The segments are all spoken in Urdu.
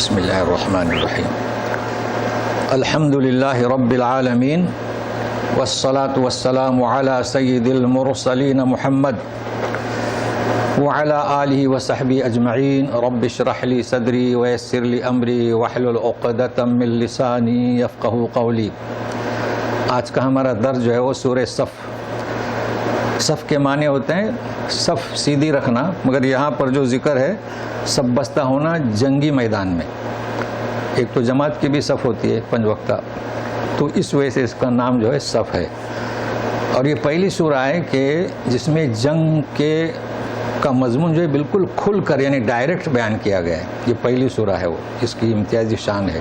بسم اللہ الرحمن الرحیم الحمد للہ رب العالمین والصلاة والسلام علی سید المرسلین محمد وعلی آلہ وصحبہ اجمعین رب اشرح لی صدری ویسر لی امری واحلل عقدۃ من لسانی یفقہوا قولی۔ آج کا ہمارا درس جو ہے وہ سورہ صف۔ صف کے معنی ہوتے ہیں صف سیدھی رکھنا، مگر یہاں پر جو ذکر ہے سب بستہ ہونا جنگی میدان میں۔ ایک تو جماعت کی بھی صف ہوتی ہے 5 وقتہ، تو اس وجہ سے اس کا نام جو ہے صف ہے۔ اور یہ پہلی سورہ ہے کہ جس میں جنگ کا مضمون جو ہے بالکل کھل کر یعنی ڈائریکٹ بیان کیا گیا ہے۔ یہ پہلی سورہ ہے، وہ اس کی امتیازی شان ہے۔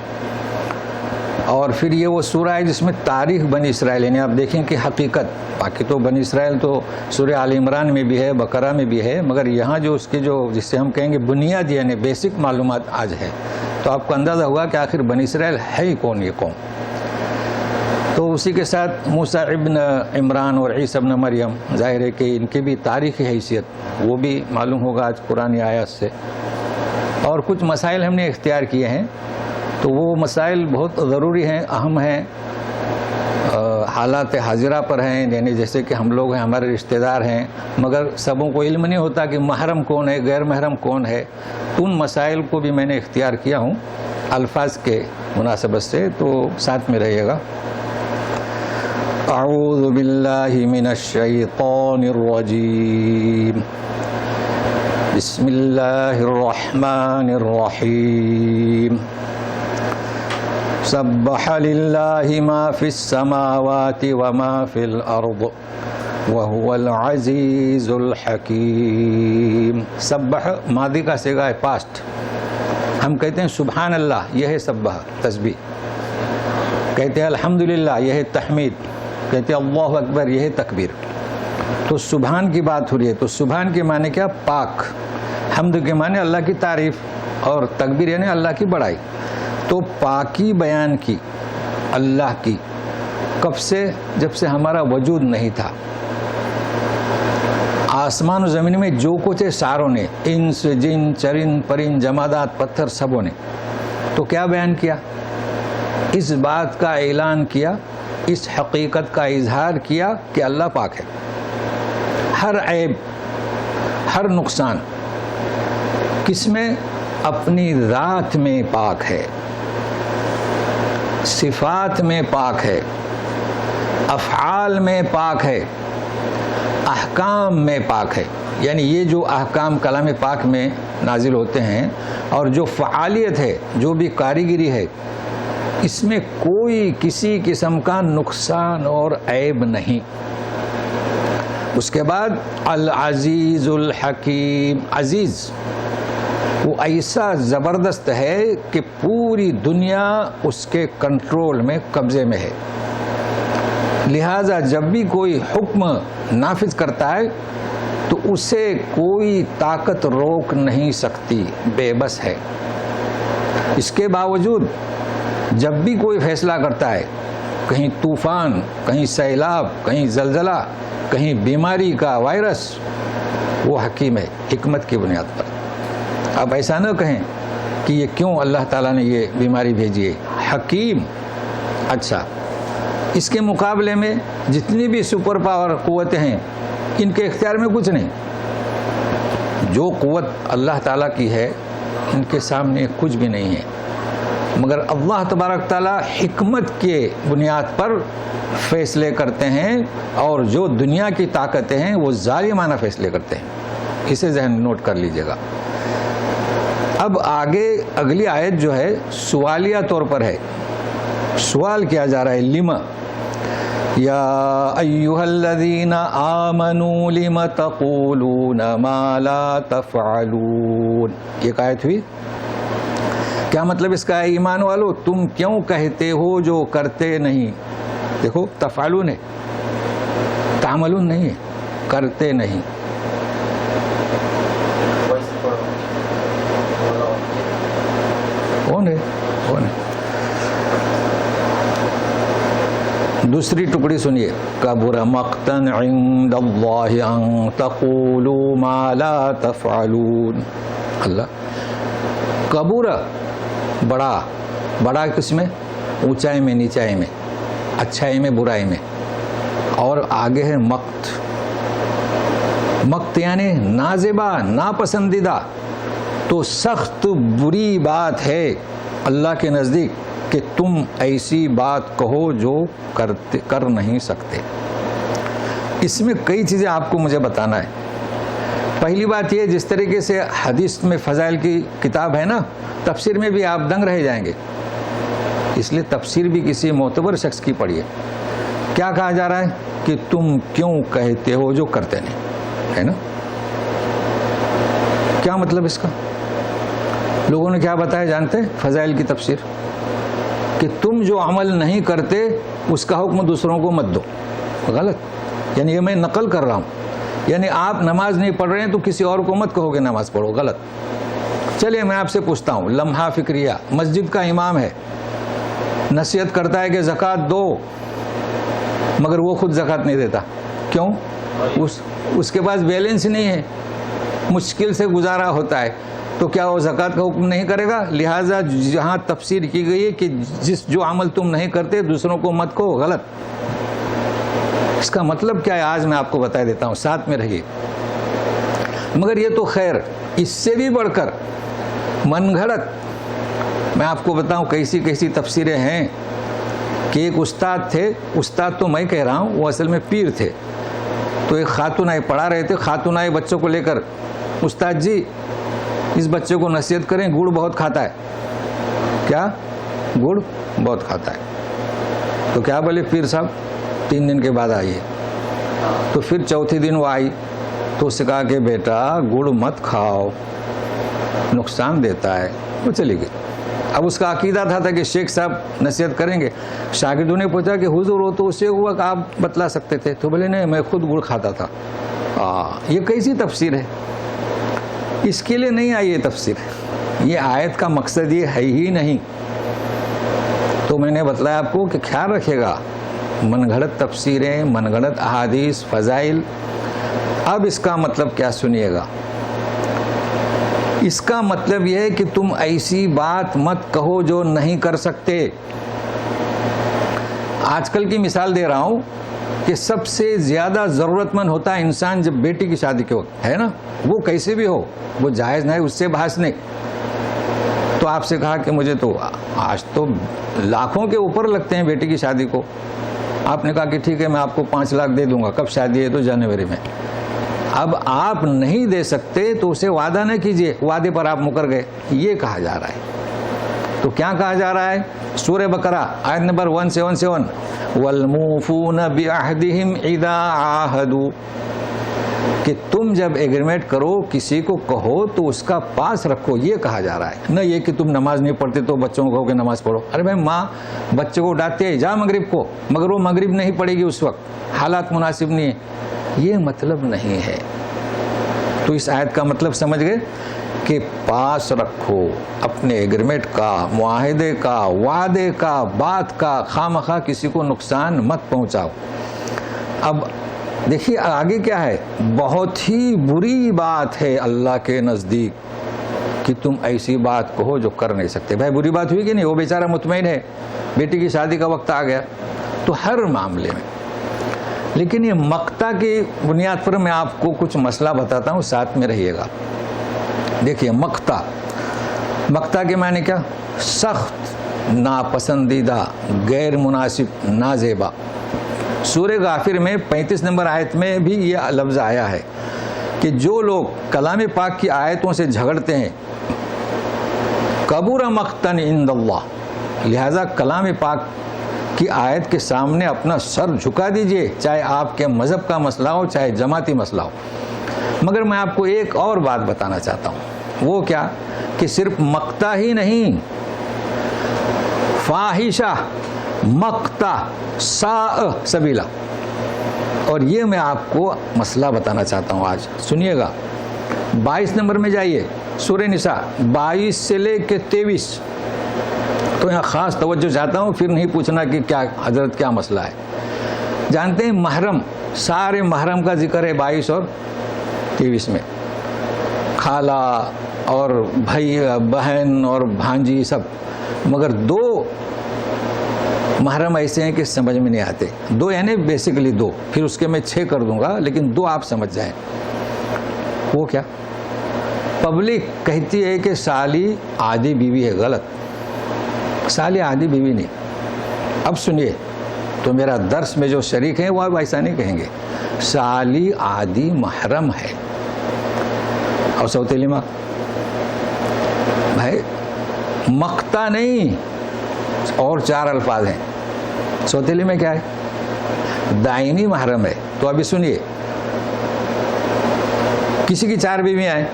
اور پھر یہ وہ سورہ ہے جس میں تاریخ بنی اسرائیل، یعنی آپ دیکھیں کہ حقیقت، باقی تو بنی اسرائیل تو سورہ آل عمران میں بھی ہے، بقرہ میں بھی ہے، مگر یہاں جو اس کے جو جس سے ہم کہیں گے بنیاد یعنی بیسک معلومات آج ہے، تو آپ کو اندازہ ہوگا کہ آخر بنی اسرائیل ہے کون یہ قوم۔ تو اسی کے ساتھ موسیٰ ابن عمران اور عیسیٰ ابن مریم، ظاہر ہے کہ ان کی بھی تاریخی حیثیت وہ بھی معلوم ہوگا آج قرآن آیات سے۔ اور کچھ مسائل ہم نے اختیار کیے ہیں، تو وہ مسائل بہت ضروری ہیں، اہم ہیں، حالات حاضرہ پر ہیں، یعنی جیسے کہ ہم لوگ ہیں، ہمارے رشتہ دار ہیں، مگر سبوں کو علم نہیں ہوتا کہ محرم کون ہے، غیر محرم کون ہے۔ تو ان مسائل کو بھی میں نے اختیار کیا ہوں الفاظ کے مناسبت سے، تو ساتھ میں رہیے گا۔ اعوذ باللہ من الشیطان الرجیم، بسم اللہ الرحمن الرحیم، سبح للہ ما فی السماوات وما فی الارض وهو العزیز الحکیم۔ سبح ماضی کا صیغہ ہے، پاسٹ۔ ہم کہتے ہیں سبحان اللہ، یہ ہے سبح تسبیح، کہتے ہیں الحمدللہ، یہ ہے تحمید، کہتے ہیں اللہ اکبر، یہ ہے تکبیر۔ تو سبحان کی بات ہو رہی ہے، تو سبحان کے معنی کیا؟ پاک۔ حمد کے معنی اللہ کی تعریف، اور تکبیر یعنی اللہ کی بڑائی۔ تو پاکی بیان کی اللہ کی، کب سے؟ جب سے ہمارا وجود نہیں تھا۔ آسمان و زمین میں جو کچھ ہے ساروں نے، انس جن چرند پرند جمادات پتھر سبوں نے، تو کیا بیان کیا؟ اس بات کا اعلان کیا، اس حقیقت کا اظہار کیا کہ اللہ پاک ہے، ہر عیب ہر نقصان کس میں؟ اپنی ذات میں پاک ہے، صفات میں پاک ہے، افعال میں پاک ہے، احکام میں پاک ہے۔ یعنی یہ جو احکام کلام پاک میں نازل ہوتے ہیں، اور جو فعالیت ہے، جو بھی کاریگری ہے، اس میں کوئی کسی قسم کا نقصان اور عیب نہیں۔ اس کے بعد العزیز الحکیم، عزیز وہ ایسا زبردست ہے کہ پوری دنیا اس کے کنٹرول میں، قبضے میں ہے، لہذا جب بھی کوئی حکم نافذ کرتا ہے تو اسے کوئی طاقت روک نہیں سکتی، بے بس ہے۔ اس کے باوجود جب بھی کوئی فیصلہ کرتا ہے، کہیں طوفان، کہیں سیلاب، کہیں زلزلہ، کہیں بیماری کا وائرس، وہ حکیم ہے حکمت کی بنیاد پر۔ اب ایسا نہ کہیں کہ یہ کیوں اللہ تعالیٰ نے یہ بیماری بھیجی ہے، حکیم۔ اچھا، اس کے مقابلے میں جتنی بھی سپر پاور قوتیں ہیں، ان کے اختیار میں کچھ نہیں۔ جو قوت اللہ تعالیٰ کی ہے ان کے سامنے کچھ بھی نہیں ہے، مگر اللہ تبارک تعالیٰ حکمت کے بنیاد پر فیصلے کرتے ہیں، اور جو دنیا کی طاقتیں ہیں وہ ظالمانہ فیصلے کرتے ہیں۔ اسے ذہن نوٹ کر لیجیے گا۔ اب آگے اگلی آیت جو ہے سوالیہ طور پر ہے، سوال کیا جا رہا ہے، لما یا ایھا الذین آمنوا لم تقولون ما لا تفعلون۔ یہ ایک آیت ہوئی، کیا مطلب اس کا ہے؟ ایمان والو، تم کیوں کہتے ہو جو کرتے نہیں؟ دیکھو تفعلون ہے، تعملون نہیں ہے، کرتے نہیں۔ دوسری ٹکڑی سنیے، کبر مقتا عند اللہ ان تقولوا ما لا تفعلون۔ اللہ کبر بڑا کس میں؟ اونچائی میں، نیچائی میں، اچھائی میں، برائی میں. اور آگے ہے مقت یعنی نازیبا، ناپسندیدہ. تو سخت بری بات ہے اللہ کے نزدیک کہ تم ایسی بات کہو جو کر نہیں سکتے. اس میں کئی چیزیں آپ کو مجھے بتانا ہے. پہلی بات یہ، جس طریقے سے حدیث میں فضائل کی کتاب ہے نا، تفسیر میں بھی آپ دنگ رہ جائیں گے. اس لیے تفسیر بھی کسی معتبر شخص کی پڑھیے. کیا کہا جا رہا ہے کہ تم کیوں کہتے ہو جو کرتے نہیں، ہے نا؟ کیا مطلب اس کا؟ لوگوں نے کیا بتایا جانتے ہیں؟ فضائل کی تفسیر کہ تم جو عمل نہیں کرتے اس کا حکم دوسروں کو مت دو. غلط. یعنی یہ میں نقل کر رہا ہوں. یعنی آپ نماز نہیں پڑھ رہے ہیں تو کسی اور کو مت کہو کہ نماز پڑھو. غلط. چلیے میں آپ سے پوچھتا ہوں، لمحہ فکریہ، مسجد کا امام ہے، نصیحت کرتا ہے کہ زکوٰۃ دو، مگر وہ خود زکوٰۃ نہیں دیتا. کیوں؟ اس کے پاس بیلنس نہیں ہے، مشکل سے گزارا ہوتا ہے. تو کیا وہ زکوٰۃ کا حکم نہیں کرے گا؟ لہٰذا جہاں تفسیر کی گئی ہے کہ جو عمل تم نہیں کرتے دوسروں کو مت کہو. غلط. اس کا مطلب کیا ہے آج میں آپ کو بتا دیتا ہوں، ساتھ میں رہیے. مگر یہ تو خیر، اس سے بھی بڑھ کر من گھڑت میں آپ کو بتاؤں کیسی تفسیریں ہیں کہ ایک استاد تھے، استاد تو میں کہہ رہا ہوں، وہ اصل میں پیر تھے. تو ایک خاتون آئی، پڑھا رہے تھے، خاتون آئی بچوں کو لے کر، استاد جی اس بچے کو نصیحت کریں، گڑ بہت کھاتا ہے. کیا؟ گڑ بہت کھاتا ہے. تو کیا بولے پیر صاحب؟ 3 دن کے بعد آئیے. تو پھر چوتھے دن وہ آئی تو اس سے کہا کہ بیٹا گڑ مت کھاؤ، نقصان دیتا ہے. وہ چلی گئی. اب اس کا عقیدہ تھا کہ شیخ صاحب نصیحت کریں گے. شاگردوں نے پوچھا کہ حضور وہ تو اس سے ہوا کہ آپ بتلا سکتے تھے. تو بولے نہیں، میں خود گڑ کھاتا تھا. یہ کیسی تفسیر ہے؟ اس کے لیے نہیں آئی یہ تفسیر. یہ آیت کا مقصد یہ ہے ہی نہیں. تو میں نے بتلایا آپ کو کہ خیال رکھے گا، من گھڑت تفسیریں، من گھڑت احادیث، فضائل. اب اس کا مطلب کیا سنیے گا. اس کا مطلب یہ ہے کہ تم ایسی بات مت کہو جو نہیں کر سکتے. آج کل کی مثال دے رہا ہوں کہ سب سے زیادہ ضرورت مند ہوتا ہے انسان جب بیٹی کی شادی کے وقت، ہے نا؟ وہ کیسے بھی ہو، وہ جائز نہیں اس سے بحث نہیں. تو آپ سے کہا کہ مجھے تو آج تو لاکھوں کے اوپر لگتے ہیں بیٹی کی شادی کو. آپ نے کہا کہ ٹھیک ہے میں آپ کو 5 لاکھ دے دوں گا. کب شادی ہے؟ تو جنوری میں. اب آپ نہیں دے سکتے تو اسے وعدہ نہ کیجئے، وعدے پر آپ مکر گئے. یہ کہا جا رہا ہے. تو کیا کہا جا رہا ہے؟ سورہ بقرہ آیت نمبر 177، وَالْمُوفُونَ بِعَهْدِهِمْ اِذَا عَاهَدُوا، کہ تم جب ایگریمنٹ کرو کسی کو کہو تو اس کا پاس رکھو. یہ کہا جا رہا ہے. نہ یہ کہ تم نماز نہیں پڑھتے تو بچوں کو کہو کہ نماز پڑھو. ارے بھائی ماں بچے کو ڈانٹتے ہے جا مغرب کو، مگر وہ مغرب نہیں پڑے گی اس وقت، حالات مناسب نہیں ہے. یہ مطلب نہیں ہے. تو اس آیت کا مطلب سمجھ گئے کہ پاس رکھو اپنے ایگریمنٹ کا، معاہدے کا، وعدے کا، بات کا. خواہ کسی کو نقصان مت پہنچاؤ. اب دیکھیے آگے کیا ہے. بہت ہی بری بات ہے اللہ کے نزدیک کہ تم ایسی بات کہو جو کر نہیں سکتے. بھائی بری بات ہوئی کہ نہیں؟ وہ بیچارہ مطمئن ہے، بیٹی کی شادی کا وقت آ گیا. تو ہر معاملے میں. لیکن یہ مقتا کی بنیاد پر میں آپ کو کچھ مسئلہ بتاتا ہوں، ساتھ میں رہیے گا. دیکھیے مقتا کے معنی کیا؟ سخت، ناپسندیدہ، غیر مناسب، نازیبا. سورہ غافر میں 35 نمبر آیت میں بھی یہ لفظ آیا ہے کہ جو لوگ کلام پاک کی آیتوں سے جھگڑتے ہیں، کبر مقتن عند اللہ، لہذا کلام پاک کی آیت کے سامنے اپنا سر جھکا دیجئے، چاہے آپ کے مذہب کا مسئلہ ہو چاہے جماعتی مسئلہ ہو. مگر میں آپ کو ایک اور بات بتانا چاہتا ہوں. وہ کیا کہ صرف مقتا ہی نہیں، فاحشہ، مقتا، ساء سبیلا. اور یہ میں آپ کو مسئلہ بتانا چاہتا ہوں آج. سنیے گا. 22 نمبر میں جائیے، سورہ نساء 22 سے لے کے 23. تو یہاں خاص توجہ چاہتا ہوں، پھر نہیں پوچھنا کہ کیا حضرت کیا مسئلہ ہے. جانتے ہیں محرم، سارے محرم کا ذکر ہے 22 اور 23 میں. خالہ اور بھائی بہن اور بھانجی سب، مگر 2 محرم ایسے ہیں کہ سمجھ میں نہیں آتے. 2 یعنی بیسیکلی 2، پھر اس کے میں 6 کر دوں گا، لیکن 2 آپ سمجھ جائیں. وہ کیا؟ پبلک کہتی ہے کہ سالی آدھی بیوی ہے. غلط، سالی آدھی بیوی نہیں. اب سنیے تو میرا درس میں جو شریک ہیں وہ اب ایسا نہیں کہیں گے. سالی آدھی محرم ہے. اور سوتیلی ماں بھائی مقتا نہیں، اور 4 الفاظ ہیں. سوتیلی میں کیا ہے؟ دائمی محرم ہے. تو ابھی سنیے، کسی کی 4 بیویاں ہیں،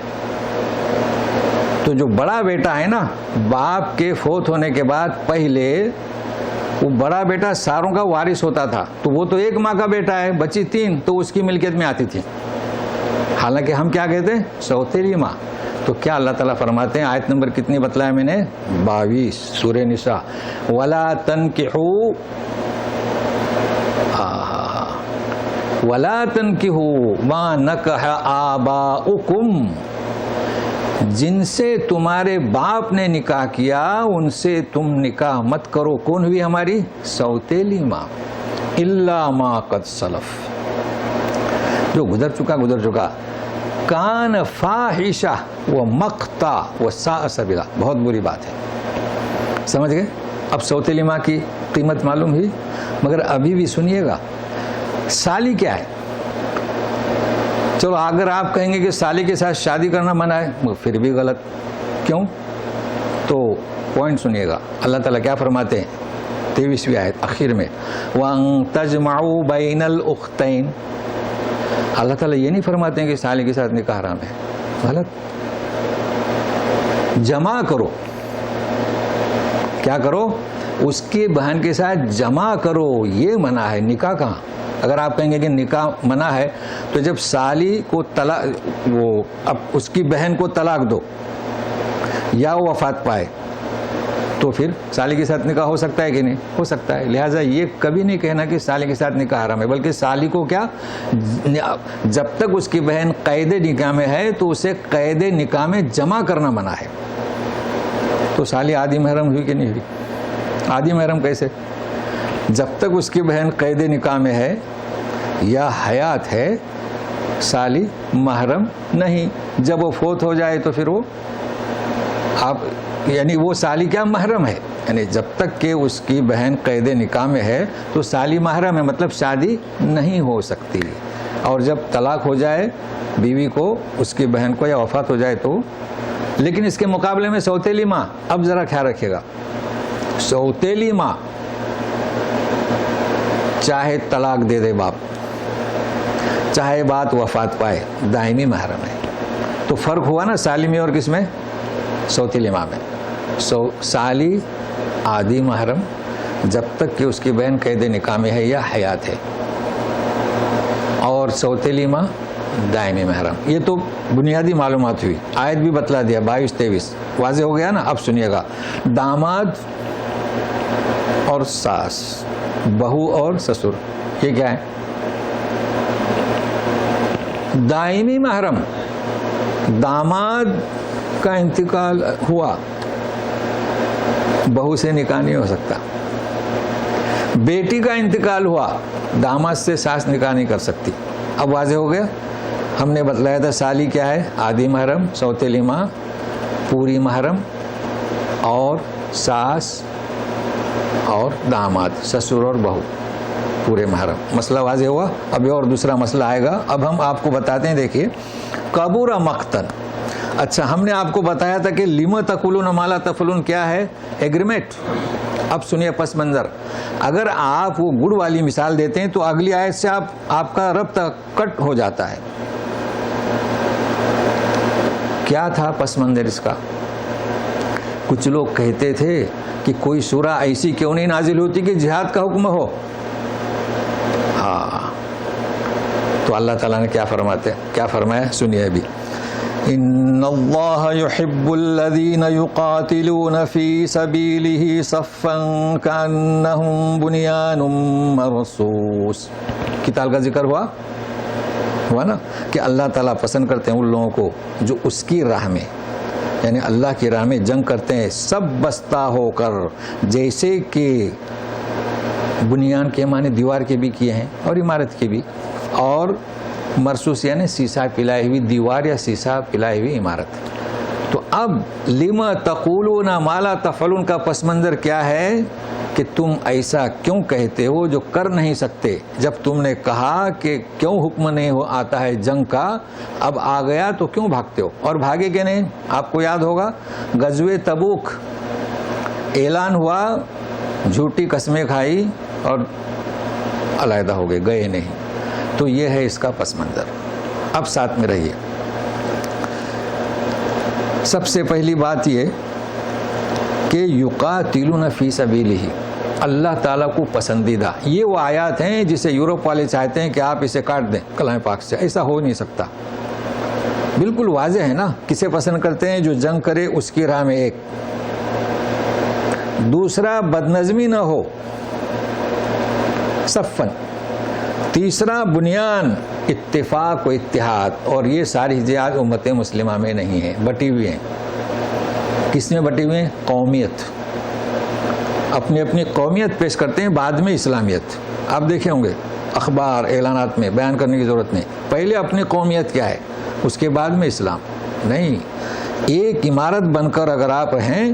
تو جو بڑا بیٹا ہے نا، باپ کے فوت ہونے کے بعد پہلے وہ بڑا بیٹا ساروں کا وارث ہوتا تھا، تو وہ تو 1 ماں کا بیٹا ہے، بچی 3 تو اس کی ملکیت میں آتی تھی. حالانکہ ہم کیا کہتے ہیں؟ سوتیلی ماں. تو کیا اللہ تعالیٰ فرماتے ہیں؟ آیت نمبر کتنی بتلایا میں نے؟ 22 سورہ نساء. وَلَا تَنْكِحُوا وَلَا تَنْكِحُوا مَا نَكَحَ آبَاؤُكُمْ، جن سے تمہارے باپ نے نکاح کیا ان سے تم نکاح مت کرو. کون ہوئی ہماری؟ سوتیلی ماں. إِلَّا مَا قَدْ سَلَفَ، جو گزر چکا. کان فاحشہ و مقتا و ساء سبیلا، بہت بری بات ہے. سمجھ گئے؟ اب سوتیلی ماں کی قیمت معلوم ہوئی. مگر ابھی بھی سنیے گا، سالی کیا ہے؟ چلو اگر آپ کہیں گے کہ سالی کے ساتھ شادی کرنا منع ہے، مگر پھر بھی غلط. کیوں؟ تو پوائنٹ سنیے گا. اللہ تعالیٰ کیا فرماتے ہیں 23ویں آیت اخیر میں؟ وَأَن تَجْمَعُوا بَيْنَ الْأُخْتَيْنِ، اللہ تعالیٰ یہ نہیں فرماتے ہیں کہ سالی کے ساتھ نکاح حرام ہے. غلط. جمع کرو. کیا کرو؟ اس کی بہن کے ساتھ جمع کرو، یہ منع ہے. نکاح کہاں؟ اگر آپ کہیں گے کہ نکاح منع ہے، تو جب سالی کو طلاق، وہ اب اس کی بہن کو طلاق دو یا وہ وفات پائے، تو پھر سالی کے ساتھ نکاح ہو سکتا ہے کہ نہیں؟ ہو سکتا ہے. لہٰذا یہ کبھی نہیں کہنا کہ سالی کے ساتھ نکاح حرام ہے، بلکہ سالی کو کیا، جب تک اس کی بہن قید نکاح میں ہے تو اسے قید نکاح میں جمع کرنا منع ہے. تو سالی آدھی محرم ہوئی کہ نہیں ہوئی؟ آدھی محرم کیسے؟ جب تک اس کی بہن قید نکاح میں ہے یا حیات ہے، سالی محرم نہیں. جب وہ فوت ہو جائے تو پھر وہ آپ، یعنی وہ سالی کیا محرم ہے. یعنی جب تک کہ اس کی بہن قید نکاح میں ہے تو سالی محرم ہے، مطلب شادی نہیں ہو سکتی. اور جب طلاق ہو جائے بیوی کو، اس کی بہن کو، یا وفات ہو جائے تو. لیکن اس کے مقابلے میں سوتیلی ماں، اب ذرا خیال رکھیے گا، سوتیلی ماں چاہے طلاق دے دے باپ، چاہے بات وفات پائے، دائمی محرم ہے. تو فرق ہوا نا سالی میں اور کس میں؟ سوتیلی ماں میں. سالی آدھی محرم جب تک کہ اس کی بہن قید نکاح میں ہے یا حیات ہے، اور سوتیلی ماں دائمی محرم. یہ تو بنیادی معلومات ہوئی. آیت بھی بتلا دیا 22-23، واضح ہو گیا نا. اب سنیے گا، داماد اور ساس، بہو اور سسر، یہ کیا ہے؟ دائمی محرم. داماد کا انتقال ہوا، بہو سے نکاح نہیں ہو سکتا. بیٹی کا انتقال ہوا، داماد سے ساس نکاح نہیں کر سکتی. اب واضح ہو گیا. ہم نے بتلایا تھا سالی کیا ہے؟ آدھی محرم، سوتیلی ماں پوری محرم، اور ساس اور داماد، سسر اور بہو پورے محرم. مسئلہ واضح ہوا. ابھی اور دوسرا مسئلہ آئے گا. اب ہم آپ کو بتاتے ہیں، دیکھیے، کبر مقتن. اچھا، ہم نے آپ کو بتایا تھا کہ لم تقولون ما لا تفعلون کیا ہے؟ ایگریمنٹ. اب سنیے پس منظر. اگر آپ وہ گڑ والی مثال دیتے ہیں تو اگلی آیت سے آپ کا ربط کٹ ہو جاتا ہے. کیا تھا پس منظر اس کا؟ کچھ لوگ کہتے تھے کہ کوئی سورہ ایسی کیوں نہیں نازل ہوتی کہ جہاد کا حکم ہو. ہاں، تو اللہ تعالیٰ نے کیا فرمایا سنیے ابھی. ان اللہ یحب الذین یقاتلون فی سبیلہ صفا کانہم بنیان مرصوص. کتاب کا ذکر ہوا. ہوا نا کہ اللہ تعالیٰ پسند کرتے ہیں ان لوگوں کو جو اس کی راہ میں یعنی اللہ کی راہ میں جنگ کرتے ہیں سب بستہ ہو کر، جیسے کہ بنیان کے معنی دیوار کے بھی کیے ہیں اور عمارت کے بھی، اور مرصوص یعنی سیسا پلائی ہوئی دیوار یا سیسا پلائی ہوئی عمارت۔ تو اب لما تقولون ما لا تفعلون کا پس منظر کیا ہے کہ تم ایسا کیوں کہتے ہو جو کر نہیں سکتے؟ جب تم نے کہا کہ کیوں حکم نہیں آتا ہے جنگ کا، اب آ گیا تو کیوں بھاگتے ہو؟ اور بھاگے کہ نہیں؟ آپ کو یاد ہوگا غزوہ تبوک اعلان ہوا، جھوٹی قسمیں کھائی اور علیحدہ ہو گئے، گئے نہیں۔ تو یہ ہے اس کا پس منظر۔ اب ساتھ میں رہیے۔ سب سے پہلی بات یہ کہ یقاتلون فی سبیلہ، اللہ تعالیٰ کو پسندیدہ، یہ وہ آیات ہیں جسے یورپ والے چاہتے ہیں کہ آپ اسے کاٹ دیں کلام پاک سے، ایسا ہو نہیں سکتا۔ بالکل واضح ہے نا، کسے پسند کرتے ہیں؟ جو جنگ کرے اس کی راہ میں، ایک دوسرا بدنظمی نہ ہو صفن، تیسرا بنیان اتفاق و اتحاد، اور یہ ساری چیزیں آج امت مسلمہ میں نہیں ہیں، بٹی ہوئی ہیں۔ کس میں بٹی ہوئی ہیں؟ قومیت، اپنی اپنی قومیت پیش کرتے ہیں، بعد میں اسلامیت۔ آپ دیکھے ہوں گے اخبار اعلانات میں بیان کرنے کی ضرورت نہیں، پہلے اپنی قومیت کیا ہے، اس کے بعد میں اسلام نہیں۔ ایک عمارت بن کر اگر آپ رہیں،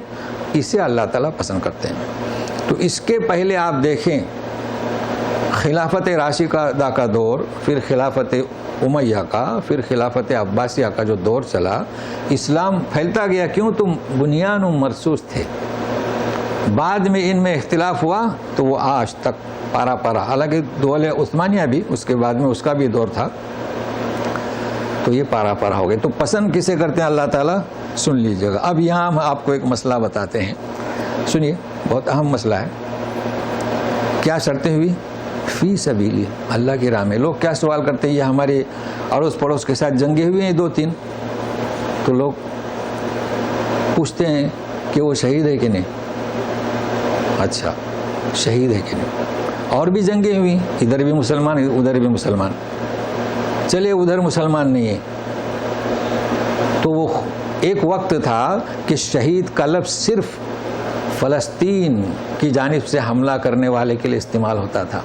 اسے اللہ تعالیٰ پسند کرتے ہیں۔ تو اس کے پہلے آپ دیکھیں خلافت راشدہ کا دور، پھر خلافت امیہ کا، پھر خلافت عباسیہ کا جو دور چلا، اسلام پھیلتا گیا، کیوں؟ تم بنیان و مرصوص تھے۔ بعد میں ان میں اختلاف ہوا تو وہ آج تک پارا پارا، حالانکہ دولہ عثمانیہ بھی اس کے بعد میں اس کا بھی دور تھا، تو یہ پارا پارا ہو گئے۔ تو پسند کسے کرتے ہیں اللہ تعالیٰ؟ سن لیجیے گا۔ اب یہاں ہم آپ کو ایک مسئلہ بتاتے ہیں، سنیے، بہت اہم مسئلہ ہے۔ کیا شرطیں ہوئی؟ فی سبیلی، اللہ کی راہ میں۔ لوگ کیا سوال کرتے ہیں؟ یہ ہمارے اڑوس پڑوس کے ساتھ جنگیں ہوئی ہیں 2-3، تو لوگ پوچھتے ہیں کہ وہ شہید ہے کہ نہیں؟ اچھا، شہید ہے کہ نہیں؟ اور بھی جنگیں ہوئی، ادھر بھی مسلمان ادھر بھی مسلمان، چلے ادھر مسلمان نہیں ہے، تو وہ ایک وقت تھا کہ شہید کا لفظ صرف فلسطین کی جانب سے حملہ کرنے والے کے لیے استعمال ہوتا تھا،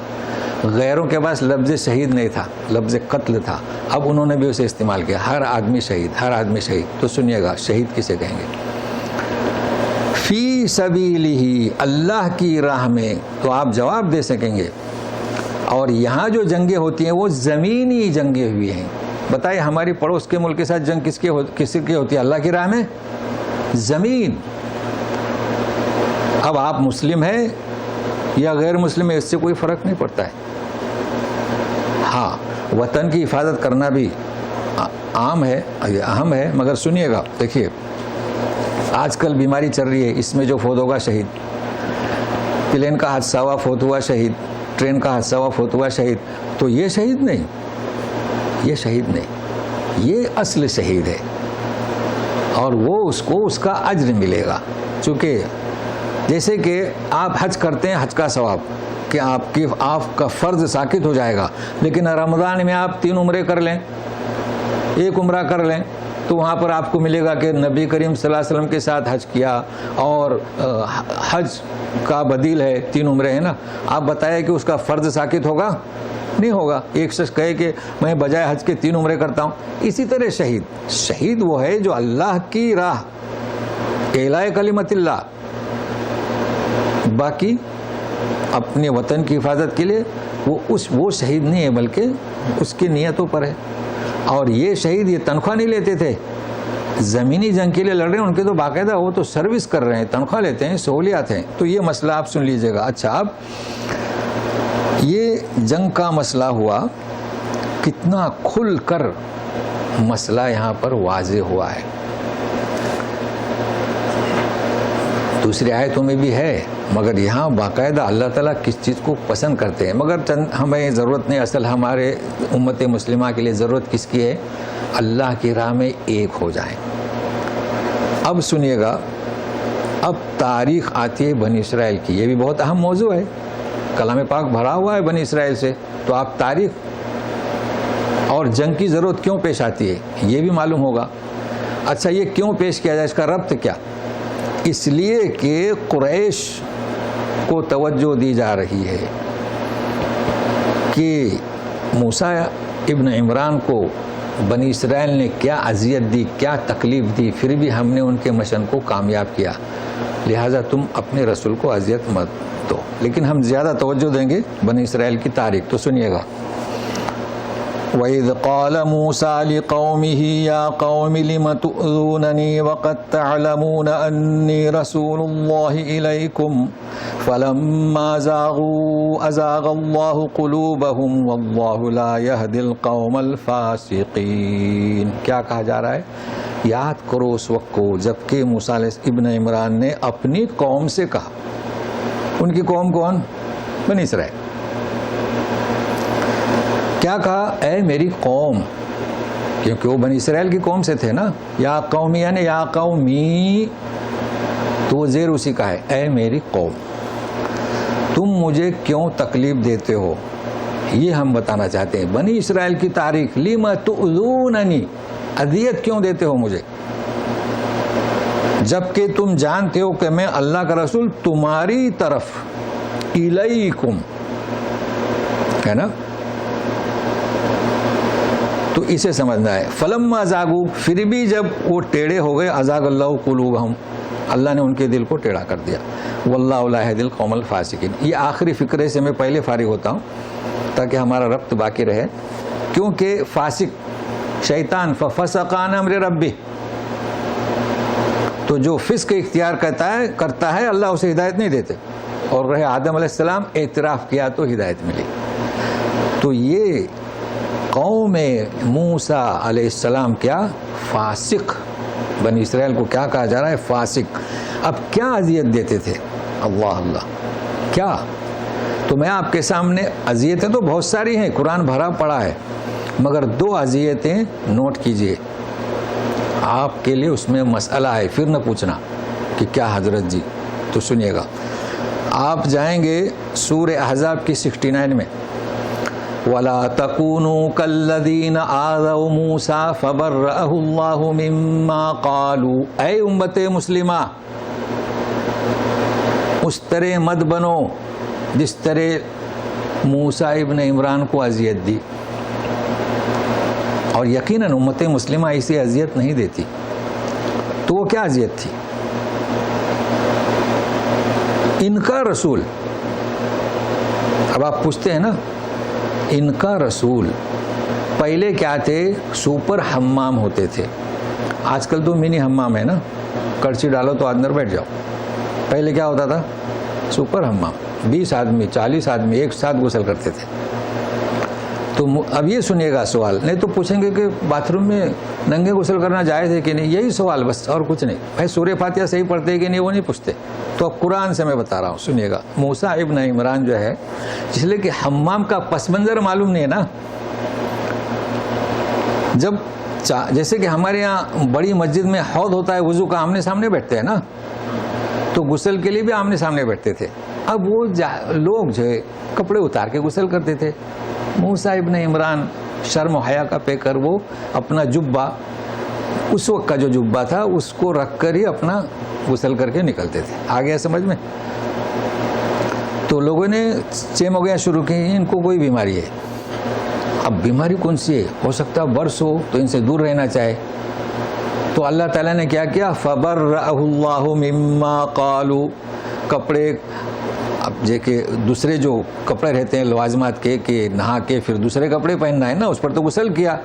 غیروں کے پاس لفظ شہید نہیں تھا، لفظ قتل تھا۔ اب انہوں نے بھی اسے استعمال کیا، ہر آدمی شہید، ہر آدمی شہید۔ تو سنیے گا، شہید کسے کہیں گے؟ فی سبیلہ، اللہ کی راہ میں، تو آپ جواب دے سکیں گے۔ اور یہاں جو جنگیں ہوتی ہیں وہ زمینی جنگیں ہوئی ہیں۔ بتائیے ہماری پڑوس کے ملک کے ساتھ جنگ کس کی ہوتی ہے؟ اللہ کی راہ میں، زمین۔ اب آپ مسلم ہیں یا غیر مسلم ہیں، اس سے کوئی فرق نہیں پڑتا ہے۔ ہاں، وطن کی حفاظت کرنا بھی عام ہے، اہم ہے، مگر سنیے گا، دیکھیے آج کل بیماری چل رہی ہے، اس میں جو فوت ہوگا شہید، پلین کا حادثہ ہوا فوت ہوا شہید، ٹرین کا حادثہ ہوا فوت ہوا شہید، تو یہ شہید نہیں، یہ شہید نہیں، یہ اصل شہید ہے، اور وہ اس کو اس کا اجر ملے گا۔ چونکہ جیسے کہ آپ حج کرتے ہیں، حج کا ثواب کہ آپ کا فرض ساقط ہو جائے گا، لیکن رمضان میں آپ 3 عمرے کر لیں، 1 عمرہ کر لیں، تو وہاں پر آپ کو ملے گا کہ نبی کریم صلی اللہ علیہ وسلم کے ساتھ حج کیا، اور حج کا بدیل ہے 3 عمرے، ہے نا۔ آپ بتائیں کہ اس کا فرض ساقط ہوگا؟ نہیں ہوگا۔ ایک شخص کہے کہ میں بجائے حج کے 3 عمرے کرتا ہوں۔ اسی طرح شہید وہ ہے جو اللہ کی راہ، اعلاء کلمت اللہ، باقی اپنے وطن کی حفاظت کے لیے، وہ شہید نہیں ہے، بلکہ اس کی نیتوں پر ہے۔ اور یہ شہید یہ تنخواہ نہیں لیتے تھے، زمینی جنگ کے لیے لڑ رہے ہیں، ان کے تو باقاعدہ وہ تو سروس کر رہے ہیں، تنخواہ لیتے ہیں، سہولیات ہیں۔ تو یہ مسئلہ آپ سن لیجئے گا۔ اچھا، اب یہ جنگ کا مسئلہ ہوا، کتنا کھل کر مسئلہ یہاں پر واضح ہوا ہے۔ دوسری آیتوں میں بھی ہے، مگر یہاں باقاعدہ اللہ تعالیٰ کس چیز کو پسند کرتے ہیں۔ مگر ہمیں ضرورت نہیں، اصل ہمارے امت مسلمہ کے لیے ضرورت کس کی ہے؟ اللہ کی راہ میں ایک ہو جائیں۔ اب سنیے گا، اب تاریخ آتی ہے بنی اسرائیل کی، یہ بھی بہت اہم موضوع ہے، کلام پاک بھرا ہوا ہے بنی اسرائیل سے، تو آپ تاریخ اور جنگ کی ضرورت کیوں پیش آتی ہے یہ بھی معلوم ہوگا. اچھا یہ کیوں پیش کیا جائے, اس کا ربط کیا؟ اس لیے کہ قریش کو توجہ دی جا رہی ہے کہ موسیٰ ابن عمران کو بنی اسرائیل نے کیا اذیت دی, کیا تکلیف دی, پھر بھی ہم نے ان کے مشن کو کامیاب کیا, لہٰذا تم اپنے رسول کو اذیت مت دو. لیکن ہم زیادہ توجہ دیں گے بنی اسرائیل کی تاریخ. تو سنیے گا. وَإِذْ قَالَ مُوسَىٰ لِقَوْمِهِ يَا قَوْمِ لِمَ تُؤْذُونَنِي وَقَدْ تَعْلَمُونَ أَنِّي رَسُولُ اللَّهِ إِلَيْكُمْ فَلَمَّا زَاغُوا أَزَاغَ اللَّهُ قُلُوبَهُمْ وَاللَّهُ لَا يَهْدِي الْقَوْمَ الْفَاسِقِينَ. کیا کہا جا رہا ہے؟ یاد کرو اس وقت کو جب کہ موسیٰ ابن عمران نے اپنی قوم سے کہا. ان کی قوم کون؟ بنی اسرائیل. کیا کہا؟ اے میری قوم, کیونکہ وہ بنی اسرائیل کی قوم سے تھے نا. یا قومی یعنی یا قومی, تو وہ زیر اسی کا ہے, اے میری قوم تم مجھے کیوں تکلیف دیتے ہو, یہ ہم بتانا چاہتے ہیں. بنی اسرائیل کی تاریخ, لِمَ تُؤْذُونَنِی, اذیت کیوں دیتے ہو مجھے, جبکہ تم جانتے ہو کہ میں اللہ کا رسول تمہاری طرف, الیکم ہے نا, تو اسے سمجھنا ہے. فلما زاغو, پھر بھی جب وہ ٹیڑے ہو گئے, ازاغ اللہ قلوبہم, اللہ نے ان کے دل کو ٹیڑھا کر دیا. واللہ لا یہدی القوم الفاسقین. یہ آخری فقرے سے میں پہلے فارغ ہوتا ہوں تاکہ ہمارا ربط باقی رہے, کیونکہ فاسق شیطان ففسق عن امر ربہ, تو جو فسق اختیار کرتا ہے اللہ اسے ہدایت نہیں دیتے. اور رہے آدم علیہ السلام, اعتراف کیا تو ہدایت ملی. تو یہ قوم موسیٰ علیہ السلام کیا فاسق, بنی اسرائیل کو کیا کہا جا رہا ہے؟ فاسق. اب کیا اذیت دیتے تھے؟ اللہ اللہ کیا؟ تو میں آپ کے سامنے, اذیتیں تو بہت ساری ہیں, قرآن بھرا پڑا ہے, مگر 2 اذیتیں نوٹ کیجئے آپ کے لیے. اس میں مسئلہ ہے, پھر نہ پوچھنا کہ کیا حضرت جی. تو سنیے گا, آپ جائیں گے سورہ احزاب کی 69 میں. وَلَا تَكُونُوا كَالَّذِينَ آذَوْا مُوسَىٰ فَبَرَّأَهُ اللَّهُ مِمَّا قَالُوا. اے امت مسلمہ, اس طرح مت بنو جس طرح موسیٰ ابن عمران کو اذیت دی. اور یقیناً امت مسلمہ اسے اذیت نہیں دیتی. تو وہ کیا اذیت تھی؟ ان کا رسول. اب آپ پوچھتے ہیں نا, ان کا رسول پہلے کیا تھے؟ سپر حمام ہوتے تھے. آج کل تو منی حمام ہے نا, کرچی ڈالو تو اندر بیٹھ جاؤ. پہلے کیا ہوتا تھا؟ سپر حمام, 20 آدمی 40 آدمی ایک ساتھ غسل کرتے تھے. تو اب یہ سنیے گا سوال, نہیں تو پوچھیں گے کہ باتھ روم میں ننگے غسل کرنا جائز ہے کہ نہیں, یہی سوال بس, اور کچھ نہیں. بھائی سورہ فاتحہ صحیح پڑھتے ہیں کہ نہیں وہ نہیں پوچھتے. تو اب قرآن سے میں بتا رہا ہوں, سنیے گا. موسیٰ ابن عمران جو ہے, اس لیے کہ حمام کا پس منظر معلوم نہیں ہے نا. جب جیسے کہ ہمارے یہاں بڑی مسجد میں حوض ہوتا ہے وضو کا, آمنے سامنے بیٹھتے ہیں نا, تو غسل کے لیے بھی آمنے سامنے بیٹھتے تھے. اب وہ لوگ جو ہے کپڑے اتار کے غسل کرتے تھے. موسیٰ ابن عمران شرم و حیا کا پے کر وہ اپنا جبہ, اس وقت کا جو جبہ تھا اس کو رکھ کر ہی اپنا غسل کر کے نکلتے تھے. آ گیا سمجھ میں؟ تو لوگوں نے چیموگیاں شروع کی, ان کو کوئی بیماری ہے. اب بیماری کون سی ہے؟ ہو سکتا ہے برس ہو, تو ان سے دور رہنا چاہے. تو اللہ تعالیٰ نے کیا کیا؟ فَبَرَّأَهُ اللَّهُ مِمَّا قَالُوا. کپڑے, اب جے کہ دوسرے جو کپڑے رہتے ہیں لوازمات کے, کہ نہا کے پھر دوسرے کپڑے پہننا ہے نا, اس پر تو غسل کیا.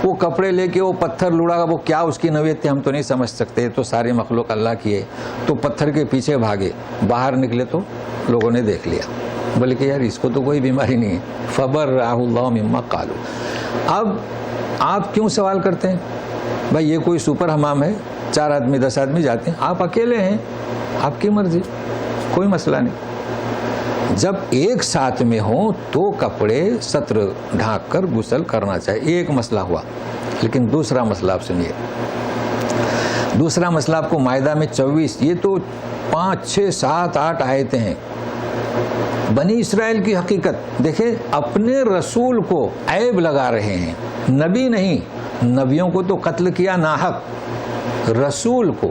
وہ کپڑے لے کے وہ پتھر لوڑا, وہ کیا اس کی نوعیت تھی ہم تو نہیں سمجھ سکتے. تو سارے مخلوق اللہ کی ہے. تو پتھر کے پیچھے بھاگے, باہر نکلے تو لوگوں نے دیکھ لیا, بلکہ یار اس کو تو کوئی بیماری نہیں ہے. فَبَرَّأَهُ اللَّهُ مِمَّا قَالُوا. اب آپ کیوں سوال کرتے ہیں؟ بھائی یہ کوئی سپر حمام ہے, 4 آدمی 10 آدمی جاتے ہیں, آپ اکیلے ہیں, آپ کی مرضی, کوئی مسئلہ نہیں. جب ایک ساتھ میں ہوں تو کپڑے سطر ڈھانک کر غسل کرنا چاہیے. ایک مسئلہ ہوا. لیکن دوسرا مسئلہ آپ سنیے. دوسرا مسئلہ آپ کو مائدہ میں 24, یہ تو 5 6 7 8 آیتیں ہیں. بنی اسرائیل کی حقیقت دیکھیں، اپنے رسول کو عیب لگا رہے ہیں، نبی نہیں، نبیوں کو تو قتل کیا ناحق، رسول کو۔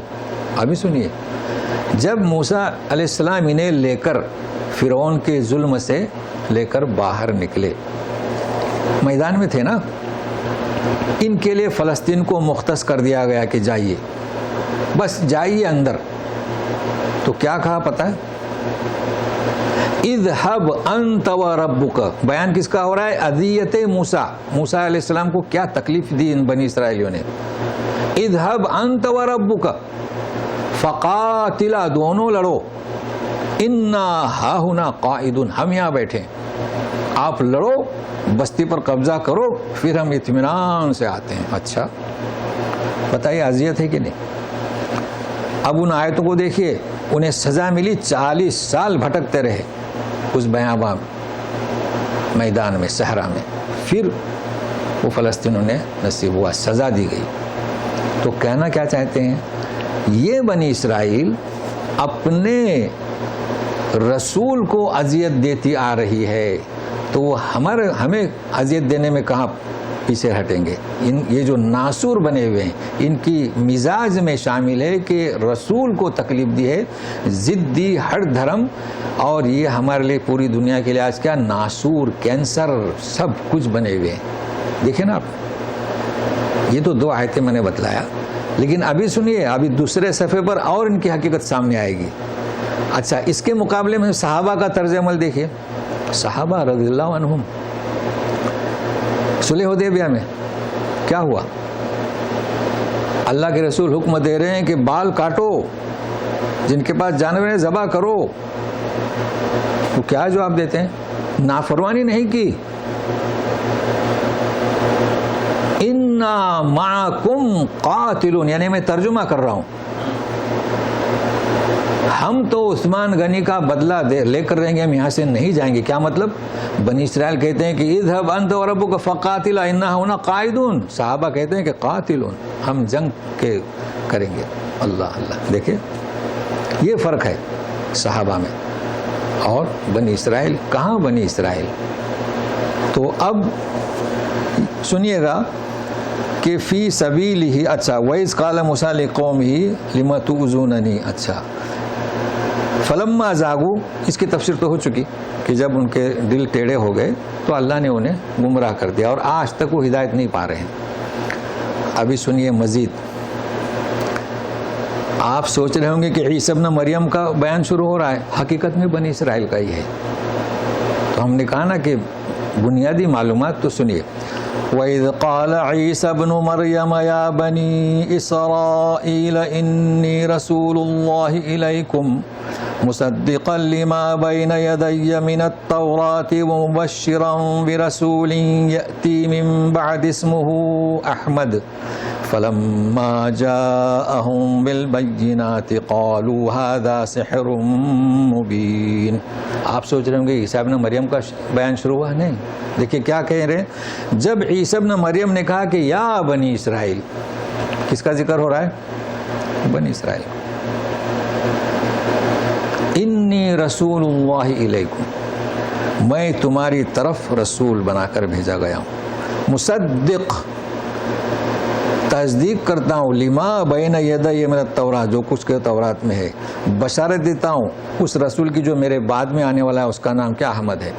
ابھی سنیے، جب موسیٰ علیہ السلام انہیں لے کر فرعون کے ظلم سے لے کر باہر نکلے، میدان میں تھے نا، ان کے لیے فلسطین کو مختص کر دیا گیا کہ جائیے، بس جائیے اندر۔ تو کیا کہا پتہ ہے؟ اذهب انت وربک، بیان کس کا ہو رہا ہے؟ اذیت موسیٰ، موسیٰ علیہ السلام کو کیا تکلیف دی ان بنی اسرائیلیوں نے۔ اذهب انت وربک فقاتلا، دونوں لڑو، انا ہاہنا قاعدون، ہم یہاں بیٹھے، آپ لڑو، بستی پر قبضہ کرو، پھر ہم اطمینان سے آتے ہیں۔ اچھا بتائیے اذیت ہے کہ نہیں؟ اب ان آیتوں کو دیکھیے، انہیں سزا ملی، 40 سال بھٹکتے رہے اس بیاباں میدان میں، صحرا میں، پھر وہ فلسطین انہیں نصیب ہوا، سزا دی گئی۔ تو کہنا کیا چاہتے ہیں؟ یہ بنی اسرائیل اپنے رسول کو اذیت دیتی آ رہی ہے، تو وہ ہمیں اذیت دینے میں کہاں پیچھے ہٹیں گے؟ یہ جو ناسور بنے ہوئے ہیں، ان کی مزاج میں شامل ہے کہ رسول کو تکلیف دی ہے، ضدی، ہٹ دھرم، اور یہ ہمارے لیے پوری دنیا کے لیے آج کیا ناسور، کینسر، سب کچھ بنے ہوئے ہیں۔ دیکھیں نا آپ، یہ تو 2 آیتیں میں نے بتلایا، لیکن ابھی سنیے، ابھی دوسرے صفحے پر اور ان کی حقیقت سامنے آئے گی۔ اچھا، اس کے مقابلے میں صحابہ کا طرز عمل دیکھیے، صحابہ رضی اللہ عنہم، صلح حدیبیہ میں کیا ہوا؟ اللہ کے رسول حکم دے رہے ہیں کہ بال کاٹو، جن کے پاس جانور ہیں ذبح کرو، تو کیا جواب دیتے ہیں؟ نافرمانی نہیں کی، انا معکم قاتلون، یعنی میں ترجمہ کر رہا ہوں، ہم تو عثمان غنی کا بدلہ لے کر رہیں گے، ہم یہاں سے نہیں جائیں گے۔ کیا مطلب؟ بنی اسرائیل کہتے ہیں کہ اذهب انت وربک فقاتلا انا هنا قاعدون، صحابہ کہتے ہیں کہ قاتلون، ہم جنگ کے کریں گے۔ اللہ اللہ، دیکھیں یہ فرق ہے صحابہ میں اور بنی اسرائیل۔ کہاں بنی اسرائیل؟ تو اب سنیے گا کہ فی سبیلہ، اچھا، وَإِذْ قَالَ مُوسَىٰ لِقَوْمِهِ لِمَ تُؤْذُونَنِي، اچھا، فلما زاغوا، اس کی تفسیر تو ہو چکی کہ جب ان کے دل ٹیڑے ہو گئے تو اللہ نے انہیں گمراہ کر دیا، اور آج تک وہ ہدایت نہیں پا رہے ہیں۔ ابھی سنیے مزید، آپ سوچ رہے ہوں گے کہ عیسی ابن مریم کا بیان شروع ہو رہا ہے، حقیقت میں بنی اسرائیل کا ہی ہے۔ تو ہم نے کہا نا کہ بنیادی معلومات تو سنیے۔ وَإِذْ قَالَ عِيسَى ابْنُ مَرْيَمَ يَا بَنِي إِسْرَائِيلَ إِنِّي رَسُولُ اللَّهِ إِلَيْكُمْ مُصَدِّقًا لِمَا بَيْنَ يَدَيَّ مِنَ التَّوْرَاةِ وَمُبَشِّرًا بِرَسُولٍ يَأْتِي مِن بَعْدِي اسْمُهُ أَحْمَدُ فَلَمَّا جَاءَهُم بِالْبَيِّنَاتِ قَالُوا هَذَا سِحْرٌ مُبِينٌ۔ آپ سوچ رہے ہوں گے عیسیٰ ابن مریم کا بیان شروع ہوا؟ نہیں، دیکھیں کیا کہہ رہے ہیں۔ جب عیسیٰ ابن مریم نے کہا کہ یا بنی اسرائیل، کس کا ذکر ہو رہا ہے؟ بنی اسرائیل۔ انی رسول اللہ الیکم، میں تمہاری طرف رسول بنا کر بھیجا گیا ہوں، مصدق، تصدیق کرتا ہوں، لما بین یدی من التوراۃ، جو کچھ کے تورات میں ہے، بشارت دیتا ہوں اس رسول کی جو میرے بعد میں آنے والا ہے، اس کا نام کیا؟ احمد ہے۔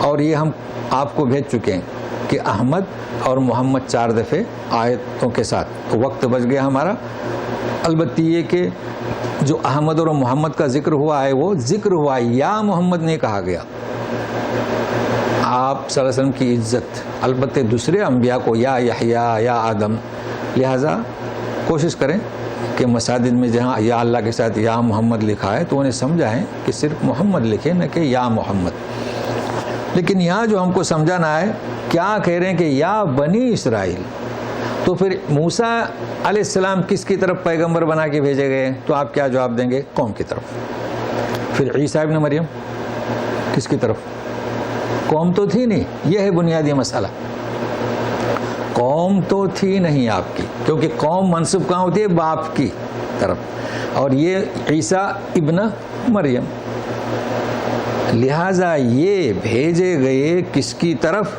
اور یہ ہم آپ کو بھیج چکے ہیں کہ احمد اور محمد 4 دفعے آیتوں کے ساتھ، تو وقت بچ گیا ہمارا۔ البتہ یہ کہ جو احمد اور محمد کا ذکر ہوا ہے وہ ذکر ہوا، یا محمد نہیں کہا گیا۔ آپ صلی اللہ علیہ وسلم کی عزت، البتہ دوسرے انبیاء کو یا یحییٰ یا آدم، لہٰذا کوشش کریں کہ مساجد میں جہاں یا اللہ کے ساتھ یا محمد لکھا ہے تو انہیں سمجھائیں کہ صرف محمد لکھیں، نہ کہ یا محمد۔ لیکن یہاں جو ہم کو سمجھانا ہے، کیا کہہ رہے ہیں کہ یا بنی اسرائیل، تو پھر موسیٰ علیہ السلام کس کی طرف پیغمبر بنا کے بھیجے گئے؟ تو آپ کیا جواب دیں گے؟ قوم کی طرف۔ پھر عیسیٰ ابن مریم کس کی طرف؟ قوم تو تھی نہیں، یہ ہے بنیادی مسئلہ، قوم تو تھی نہیں آپ کی، کیونکہ قوم منسوب کہاں ہوتی ہے؟ باپ کی طرف، اور یہ عیسیٰ ابن مریم۔ لہٰذا یہ بھیجے گئے کس کی طرف؟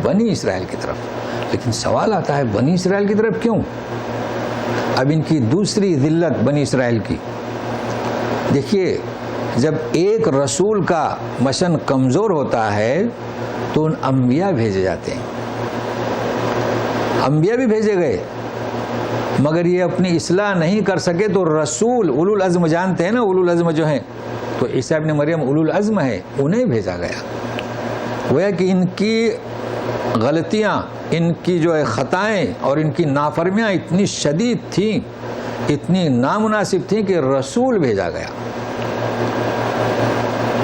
بنی اسرائیل کی طرف. لیکن سوال آتا ہے بنی اسرائیل کی طرف کیوں؟ اب ان کی دوسری ذلت بنی اسرائیل کی دیکھیے، جب ایک رسول کا مشن کمزور ہوتا ہے تو ان انبیاء بھیجے جاتے ہیں. انبیاء بھی بھیجے گئے مگر یہ اپنی اصلاح نہیں کر سکے تو رسول اولو العزم جانتے ہیں نا، اولو العزم جو ہیں، تو عیسیٰ ابن مریم اولو العزم ہے، انہیں بھیجا گیا. گویا کہ ان کی غلطیاں، ان کی جو ہے خطائیں اور ان کی نافرمیاں اتنی شدید تھیں، اتنی نامناسب تھیں کہ رسول بھیجا گیا.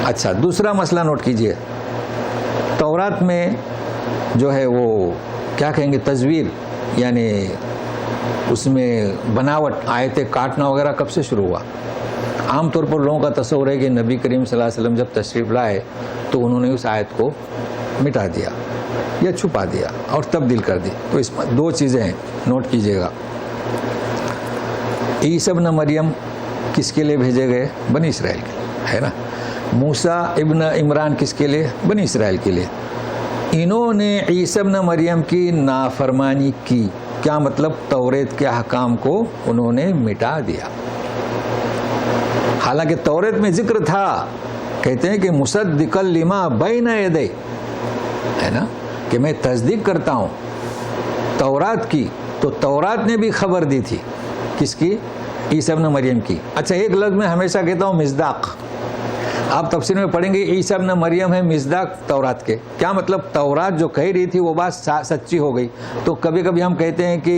اچھا، دوسرا مسئلہ نوٹ کیجئے. تورات میں جو ہے وہ کیا کہیں گے، تزویر، یعنی اس میں بناوٹ، آیتیں کاٹنا وغیرہ کب سے شروع ہوا؟ عام طور پر لوگوں کا تصور ہے کہ نبی کریم صلی اللہ علیہ وسلم جب تشریف لائے تو انہوں نے اس آیت کو مٹا دیا یا چھپا دیا اور تبدیل کر دی. تو اس میں دو چیزیں ہیں، نوٹ کیجئے گا. عیسیٰ ابن مریم کس کے لیے بھیجے گئے؟ بنی اسرائیل کے لیے، ہے نا. موسیٰ ابن عمران کس کے لیے؟ بنی اسرائیل کے لیے. انہوں نے عیسیٰ ابن مریم کی نافرمانی کی. کیا مطلب؟ توریت کے احکام کو انہوں نے مٹا دیا. حالانکہ توریت میں ذکر تھا، کہتے ہیں کہ مصدقا لما بین یدی، ہے نا، کہ میں تصدیق کرتا ہوں تورات کی. تو تورات نے بھی خبر دی تھی کس کی؟ عیسیٰ ابن مریم کی. اچھا، ایک لفظ میں ہمیشہ کہتا ہوں، مصداق. آپ تفسیر میں پڑھیں گے عیسیٰ ابن مریم ہے مصداق تورات کے. کیا مطلب؟ تورات جو کہہ رہی تھی وہ بات سچی ہو گئی. تو کبھی کبھی ہم کہتے ہیں کہ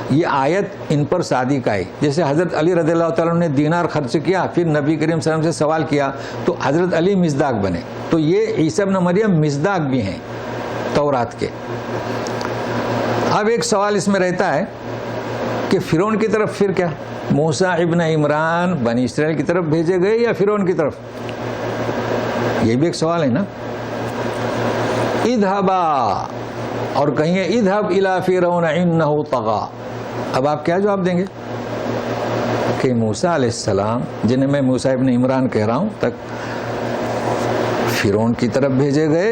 یہ آیت ان پر صادق آئی. جیسے حضرت علی رضی اللہ تعالیٰ نے دینار خرچ کیا، پھر نبی کریم صلی اللہ علیہ وسلم سے سوال کیا تو حضرت علی مصداق بنے. تو یہ عیسیٰ ابن مریم مصداق بھی ہیں تورات کے. اب ایک سوال اس میں رہتا ہے کہ فرعون کی طرف پھر کیا؟ موسیٰ ابن عمران بنی اسرائیل کی طرف بھیجے گئے یا فرعون کی طرف؟ یہ بھی ایک سوال ہے نا. اذهبا، اور کہیں اذهب الى فرعون انه طغى. اب آپ کیا جواب دیں گے کہ موسیٰ علیہ السلام، جنہیں میں موسیٰ ابن عمران کہہ رہا ہوں، تک فرعون کی طرف بھیجے گئے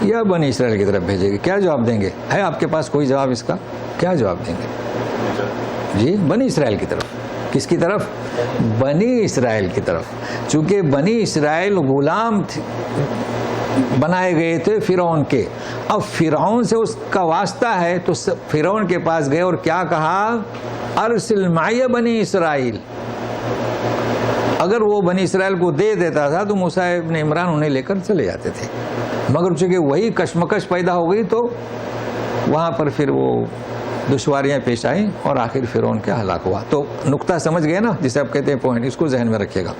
یا بنی اسرائیل کی طرف بھیجے گئے؟ کیا جواب دیں گے؟ ہے آپ کے پاس کوئی جواب اس کا؟ کیا جواب دیں گے؟ جی، بنی اسرائیل کی طرف. کس کی طرف؟ بنی اسرائیل کی طرف. چونکہ بنی اسرائیل غلام بنائے گئے تھے فرعون کے. اب فرعون سے اس کا واسطہ ہے تو فرعون کے پاس گئے اور کیا کہا؟ ارسل معی بنی اسرائیل. اگر وہ بنی اسرائیل کو دے دیتا تھا تو موسیٰ ابن عمران انہیں لے کر چلے جاتے تھے. مگر چونکہ وہی کشمکش پیدا ہو گئی تو وہاں پر پھر وہ دشواریاں پیش آئیں اور آخر فرعون کیا ہلاک ہوا. تو نقطہ سمجھ گئے نا، جسے آپ کہتے ہیں پوائنٹ، اس کو ذہن میں رکھیے گا.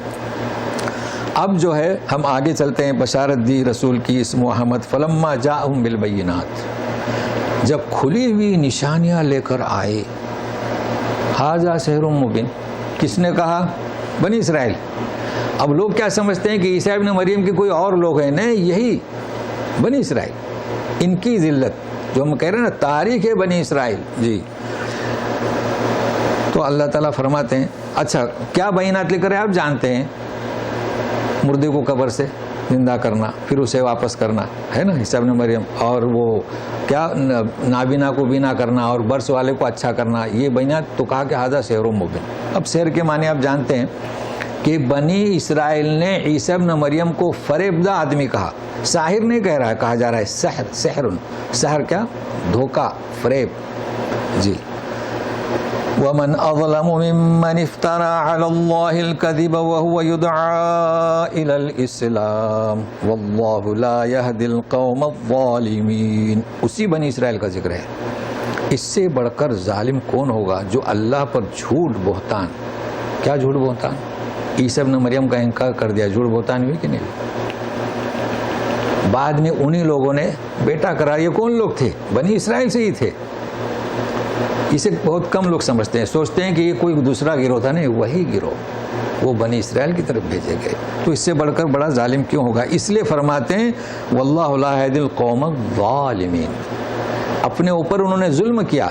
اب جو ہے ہم آگے چلتے ہیں. بشارت دی رسول کی اسمہ احمد. فلما جاءہم بالبینات، جب کھلی ہوئی نشانیاں لے کر آئے. ھذا سحر مبین، کس نے کہا؟ بنی اسرائیل. اب لوگ کیا سمجھتے ہیں کہ عیسیٰ ابن مریم کے کوئی اور لوگ ہیں؟ نہیں، یہی بنی اسرائیل. ان کی ذلت جو ہم کہہ رہے ہیں نا، تاریخ ہے بنی اسرائیل. جی، تو اللہ تعالیٰ فرماتے ہیں اچھا کیا بینات لے کر آپ جانتے ہیں. مردے کو قبر سے زندہ کرنا، پھر اسے واپس کرنا، ہے نا، عیسیٰ ابن مریم. اور وہ کیا نابینا کو بینا کرنا اور برس والے کو اچھا کرنا، یہ بینات. تو کہا کہ ھذا سحر مبین. اب سحر کے معنی آپ جانتے ہیں کہ بنی اسرائیل نے عیسیٰ ابن مریم کو فریب دہ آدمی کہا. ساحر نہیں کہہ رہا ہے، کہا جا رہا ہے سحر. سحر کیا؟ دھوکہ، فریب. جی. ومن اظلم ممن افترى على الله الكذب وهو يدعى الى الاسلام والله لا يهدي القوم الظالمين. اسی بنی اسرائیل کا ذکر ہے. اس سے بڑھ کر ظالم کون ہوگا جو اللہ پر جھوٹ بہتان. کیا جھوٹ بہتان؟ عیسیٰ ابن مریم کا انکار کر دیا. جھوٹ بہتان ہوئی کہ نہیں؟ بعد میں انہی لوگوں نے بیٹا کرا. یہ کون لوگ تھے؟ بنی اسرائیل سے ہی تھے. اسے بہت کم لوگ سمجھتے ہیں، سوچتے ہیں کہ یہ کوئی دوسرا گروہ تھا. نہیں، وہی گروہ وہ بنی اسرائیل کی طرف بھیجے گئے. تو اس سے بڑھ کر بڑا ظالم کیوں ہوگا؟ اس لیے فرماتے ہیں واللہ لا یہدی القوم الظالمین. اپنے اوپر انہوں نے ظلم کیا.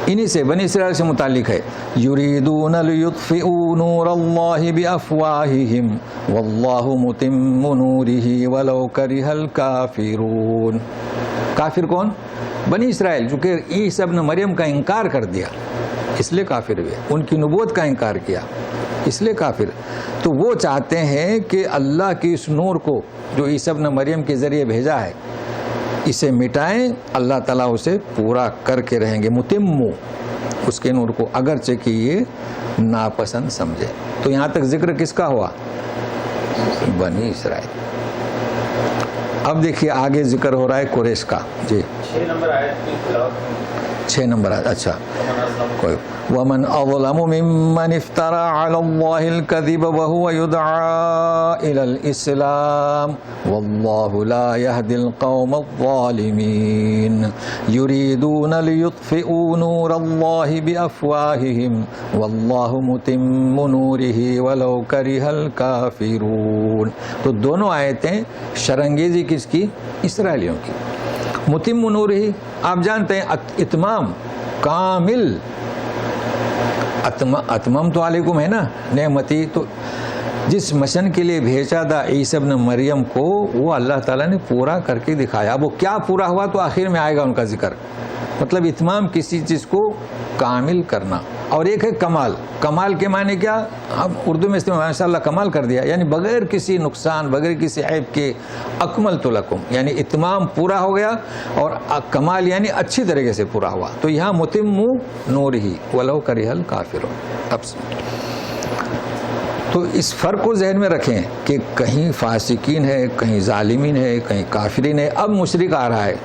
انہی سے بنی اسرائیل سے متعلق ہے. یریدون لیطفئوا نور اللہ بافواہہم واللہ متم نورہ ولو کرہ الکافرون. کافر کون؟ بنی اسرائیل، جو کہ عیسی ابن مریم کا انکار کر دیا اس لیے کافر ہوئے، ان کی نبوت کا انکار کیا اس لیے کافر. تو وہ چاہتے ہیں کہ اللہ کی اس نور کو جو عیسی ابن مریم کے ذریعے بھیجا ہے اسے مٹائیں، اللہ تعالیٰ اسے پورا کر کے رہیں گے. متمو اس کے نور کو، اگرچہ کہ یہ ناپسند سمجھے. تو یہاں تک ذکر کس کا ہوا؟ بنی اسرائیل. اب دیکھیے آگے ذکر ہو رہا ہے قریش کا. جی 6 نمبر آیت کی تلاوت. 6 نمبر آیت. اچھا کوئی وَمَنْ أَظْلَمُ مِمَّنِ افْتَرَى عَلَى اللَّهِ الْكَذِبَ وَهُوَ يُدْعَى إِلَى الْإِسْلَامِ وَاللَّهُ لَا يَهْدِي الْقَوْمَ الظَّالِمِينَ يُرِيدُونَ لِيُطْفِئُوا نُورَ اللَّهِ بِأَفْوَاهِهِمْ وَاللَّهُ مُتِمُّ نُورِهِ وَلَوْ كَرِهَ الْكَافِرُونَ. تو دونوں آیتیں شرانگیزی کس کی؟ اسرائیلیوں کی. متم نورہ آپ جانتے ہیں اتمام کامل. اتمم تو علیکم ہے نا نعمتی. تو جس مشن کے لیے بھیجا تھا عیسی ابن مریم کو وہ اللہ تعالیٰ نے پورا کر کے دکھایا. اب وہ کیا پورا ہوا تو آخر میں آئے گا ان کا ذکر. مطلب اتمام کسی چیز کو کامل کرنا. اور ایک ہے کمال. کمال کے معنی کیا؟ اب اردو میں استعمال ماشاء اللہ کمال کر دیا، یعنی بغیر کسی نقصان بغیر کسی عیب کے. اکملت لکم یعنی اتمام پورا ہو گیا، اور کمال یعنی اچھی طریقے سے پورا ہوا. تو یہاں متم نورہ ولو کرہ الکافرون. اب تو اس فرق کو ذہن میں رکھیں کہ کہیں فاسقین ہے، کہیں ظالمین ہے، کہیں کافرین ہے. اب مشرک آ رہا ہے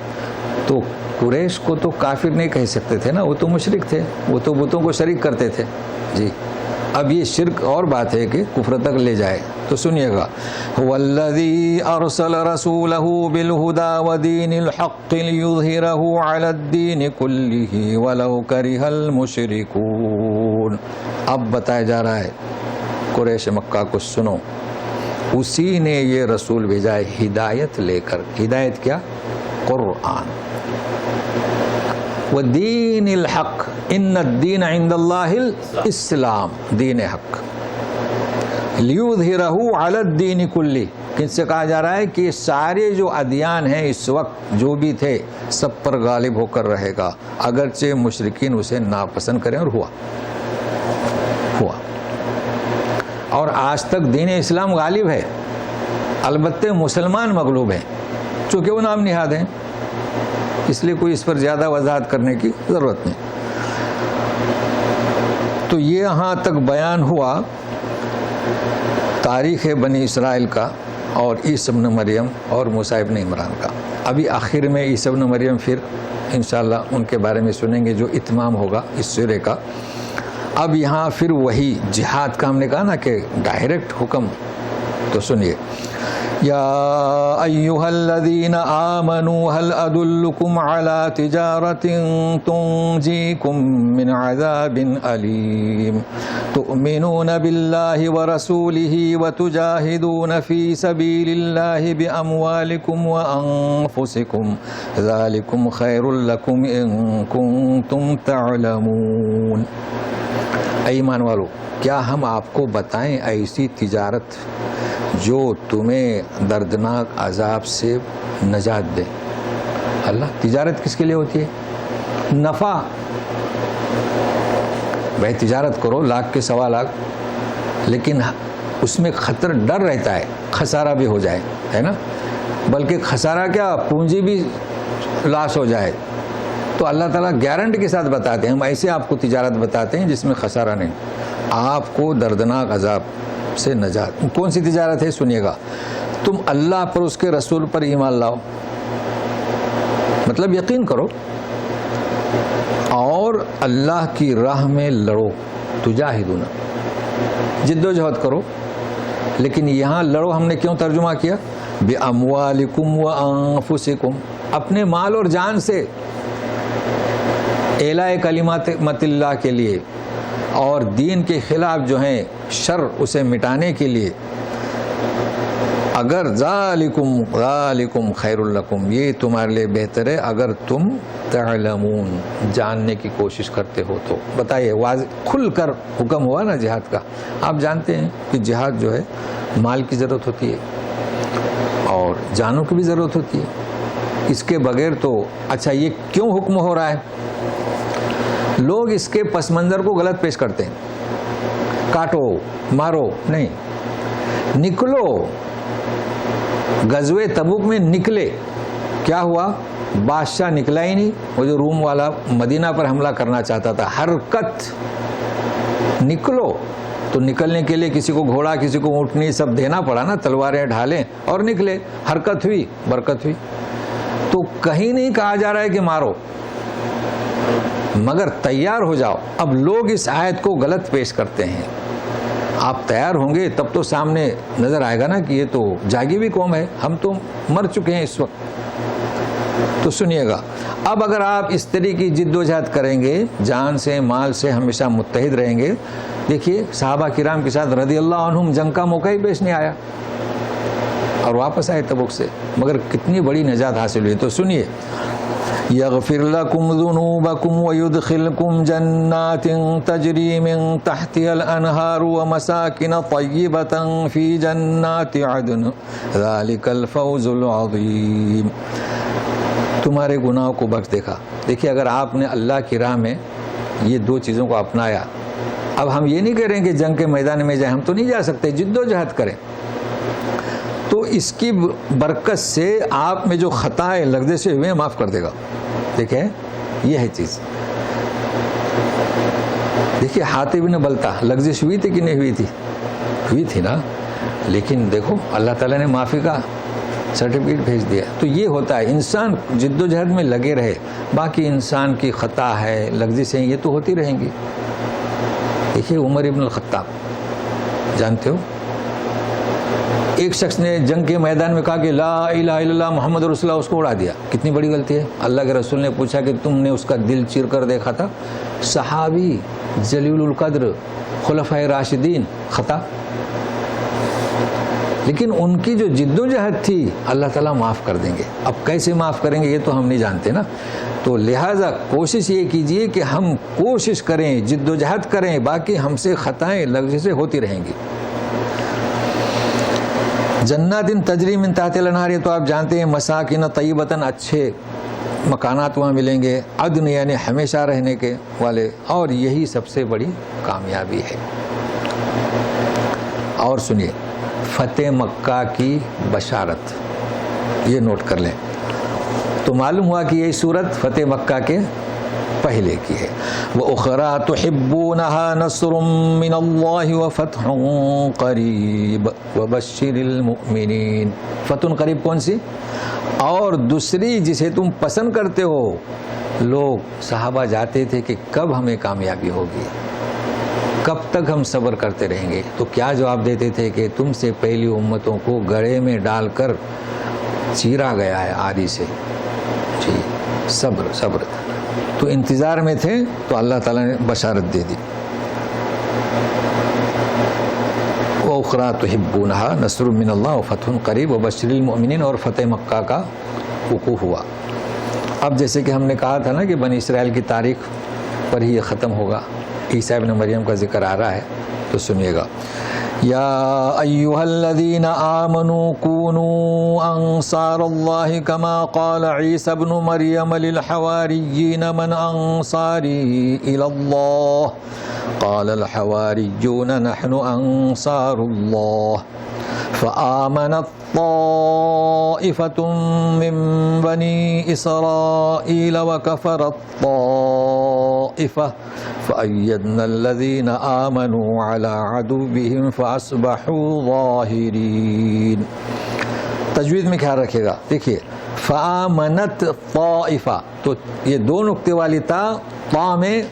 تو قریش کو تو کافر نہیں کہہ سکتے تھے نا، وہ تو مشرک تھے، وہ تو بتوں کو شریک کرتے تھے. جی اب یہ شرک اور بات ہے کہ کفر تک لے جائے. تو سنیے گا هو الذی ارسل رسولہ بالہدی ودین الحق لیظہرہ علی الدین کلہ ولو کرہ المشرکون. اب بتایا جا رہا ہے قریش مکہ کو سنو، اسی نے یہ رسول بھیجا ہے ہدایت لے کر. ہدایت کیا؟ قرآن. ودین الحق ان الدین عند اللہ الاسلام. دین حق. لیظہرہ علی الدین کلہ. کس سے کہا جا رہا ہے کہ سارے جو ادیان ہیں اس وقت جو بھی تھے سب پر غالب ہو کر رہے گا، اگرچہ مشرکین اسے ناپسند کریں. اور ہوا. اور آج تک دین اسلام غالب ہے، البتہ مسلمان مغلوب ہیں چونکہ وہ نام نہاد ہیں، اس لیے کوئی اس پر زیادہ وضاحت کرنے کی ضرورت نہیں. تو یہ یہاں تک بیان ہوا تاریخ بنی اسرائیل کا اور عیسی ابن مریم اور موسیٰ ابن عمران کا. ابھی آخر میں عیسی ابن مریم پھر انشاءاللہ ان کے بارے میں سنیں گے جو اتمام ہوگا اس سورے کا. اب یہاں پھر وہی جہاد کا ہم نے کہا نا کہ ڈائریکٹ حکم. تو سنیے یا ایہا الذین آمنوا هل ادلکم علی تجارت تنجیکم من عذاب علیم تؤمنون باللہ ورسولہ وتجاہدون فی سبیل اللہ باموالکم وانفسکم ذالکم خیر لکم ان کنتم تعلمون. اے ایمان والو، کیا ہم آپ کو بتائیں ایسی تجارت جو تمہیں دردناک عذاب سے نجات دے؟ اللہ تجارت کس کے لیے ہوتی ہے؟ نفع. بھائی تجارت کرو لاکھ کے سوا لاکھ، لیکن اس میں خطر ڈر رہتا ہے خسارہ بھی ہو جائے، ہے نا. بلکہ خسارہ کیا پونجی بھی لاس ہو جائے. تو اللہ تعالیٰ گارنٹی کے ساتھ بتاتے ہیں ہم ایسے آپ کو تجارت بتاتے ہیں جس میں خسارہ نہیں، آپ کو دردناک عذاب سے نجات. کون سی تجارت ہے؟ سنیے گا. تم اللہ پر اس کے رسول پر ایمان لاؤ، مطلب یقین کرو، اور اللہ کی راہ میں لڑو. تجاہدون جد و جہد کرو. لیکن یہاں لڑو ہم نے کیوں ترجمہ کیا؟ بِأَمْوَالِكُمْ وَأَنفُسِكُمْ. اپنے مال اور جان سے اعلاء کلمات اللہ کے لیے اور دین کے خلاف جو ہیں شر اسے مٹانے کے لیے. اگر ذالکم خیر لکم، یہ تمہارے لیے بہتر ہے اگر تم تعلمون، جاننے کی کوشش کرتے ہو تو۔ بتائیے، واضح کھل کر حکم ہوا نا جہاد کا۔ آپ جانتے ہیں کہ جہاد جو ہے مال کی ضرورت ہوتی ہے اور جانوں کی بھی ضرورت ہوتی ہے، اس کے بغیر تو اچھا یہ کیوں حکم ہو رہا ہے؟ لوگ اس کے پس منظر کو غلط پیش کرتے ہیں، کاٹو مارو، نہیں، نکلو۔ غزوہ تبوک میں نکلے، کیا ہوا؟ بادشاہ نکلا ہی نہیں، وہ جو روم والا مدینہ پر حملہ کرنا چاہتا تھا۔ حرکت، نکلو۔ تو نکلنے کے لیے کسی کو گھوڑا، کسی کو اونٹنی، سب دینا پڑا نا، تلواریں ڈھالیں اور نکلے۔ حرکت ہوئی، برکت ہوئی۔ تو کہیں نہیں کہا جا رہا ہے کہ مارو، مگر تیار ہو جاؤ۔ اب لوگ اس آیت کو غلط پیش کرتے ہیں۔ آپ تیار ہوں گے تب تو سامنے نظر آئے گا نا کہ یہ تو جاگی ہوئی قوم ہے، ہم تو مر چکے ہیں اس وقت۔ تو سنیے گا، اب اگر آپ اس طرح کی جد و جہد کریں گے، جان سے مال سے ہمیشہ متحد رہیں گے۔ دیکھیے صحابہ کرام کے ساتھ رضی اللہ عنہم جنگ کا موقع ہی پیش نہیں آیا اور واپس آئے تبوک سے، مگر کتنی بڑی نجات حاصل ہوئی۔ تو سنیے، یغفر لکم ذنوبکم ویدخلکم جنات تجری من تحتها الانہار ومساکن طیبۃ فی جنات عدن ذلک الفوز العظیم۔ تمہارے گناہوں کو بخش دیکھا۔ دیکھیے، اگر آپ نے اللہ کی راہ میں یہ دو چیزوں کو اپنایا، اب ہم یہ نہیں کہہ رہے ہیں کہ جنگ کے میدان میں جائیں، ہم تو نہیں جا سکتے، جد و جہد کریں، تو اس کی برکت سے آپ میں جو خطائیں لغزشیں ہوئے ہیں معاف کر دے گا۔ دیکھیں، یہ ہے چیز۔ دیکھیے حاتب بن بلتہ، لغزش ہوئی تھی کہ نہیں ہوئی تھی؟ ہوئی تھی نا، لیکن دیکھو اللہ تعالیٰ نے معافی کا سرٹیفکیٹ بھیج دیا۔ تو یہ ہوتا ہے، انسان جد و جہد میں لگے رہے، باقی انسان کی خطا ہے، لغزشیں یہ تو ہوتی رہیں گی۔ دیکھیے عمر ابن الخطاب، جانتے ہو، ایک شخص نے جنگ کے میدان میں کہا کہ لا الہ الا اللہ محمد رسول اللہ، اس کو اڑا دیا۔ کتنی بڑی غلطی ہے۔ اللہ کے رسول نے پوچھا کہ تم نے اس کا دل چیر کر دیکھا تھا؟ صحابی جلیل القدر، خلفائے راشدین، خطا، لیکن ان کی جو جد و جہد تھی اللہ تعالیٰ معاف کر دیں گے۔ اب کیسے معاف کریں گے یہ تو ہم نہیں جانتے نا، تو لہٰذا کوشش یہ کیجئے کہ ہم کوشش کریں، جد و جہد کریں، باقی ہم سے خطائیں لغزشیں ہوتی رہیں گی۔ جنات تجری من تحت الانہار، یہ تو آپ جانتے ہیں، مساکن طیبۃ، اچھے مکانات وہاں ملیں گے، عدن یعنی ہمیشہ رہنے کے والے، اور یہی سب سے بڑی کامیابی ہے۔ اور سنیے، فتح مکہ کی بشارت، یہ نوٹ کر لیں۔ تو معلوم ہوا کہ یہ صورت فتح مکہ کے پہلے کی ہے۔ وَأُخْرَى تُحِبُّونَهَا نَصْرٌ مِّنَ اللَّهِ وَفَتْحٌ قَرِيبٌ وَبَشِّرِ الْمُؤْمِنِينَ۔ فتح قریب کون سی؟ اور دوسری جسے تم پسند کرتے ہو، لوگ صحابہ جاتے تھے کہ کب ہمیں کامیابی ہوگی، کب تک ہم صبر کرتے رہیں گے؟ تو کیا جواب دیتے تھے کہ تم سے پہلی امتوں کو گڑھے میں ڈال کر چیرا گیا ہے آری سے، جی صبر صبر۔ تو انتظار میں تھے تو اللہ تعالیٰ نے بشارت دے دی۔ وَأُخْرَى تُحِبُّونَهَا نَصْرٌ مِّنَ اللَّهِ وَفَتْحٌ قَرِيبٌ وَبَشِّرِ الْمُؤْمِنِينَ، اور فتح مکہ کا وقوع ہوا۔ اب جیسے کہ ہم نے کہا تھا نا کہ بنی اسرائیل کی تاریخ پر ہی یہ ختم ہوگا، عیسیٰ ابن مریم کا ذکر آ رہا ہے، تو سنیے گا۔ یا ایھا الذین آمنوا کونوا انصار اللہ کما قال عیسیٰ ابن مریم للحواریین من انصاری الی اللہ قال الحواریون نحن انصار اللہ فآمنت طائفة من بني إسرائيل وكفرت طائفة فأيدنا الذين آمنوا على عدوهم فأصبحوا ظاهرين۔ تجوید میں خیال رکھیے گا، دیکھیے فآمنت طائفہ، تو یہ دو نقطے والی تا میں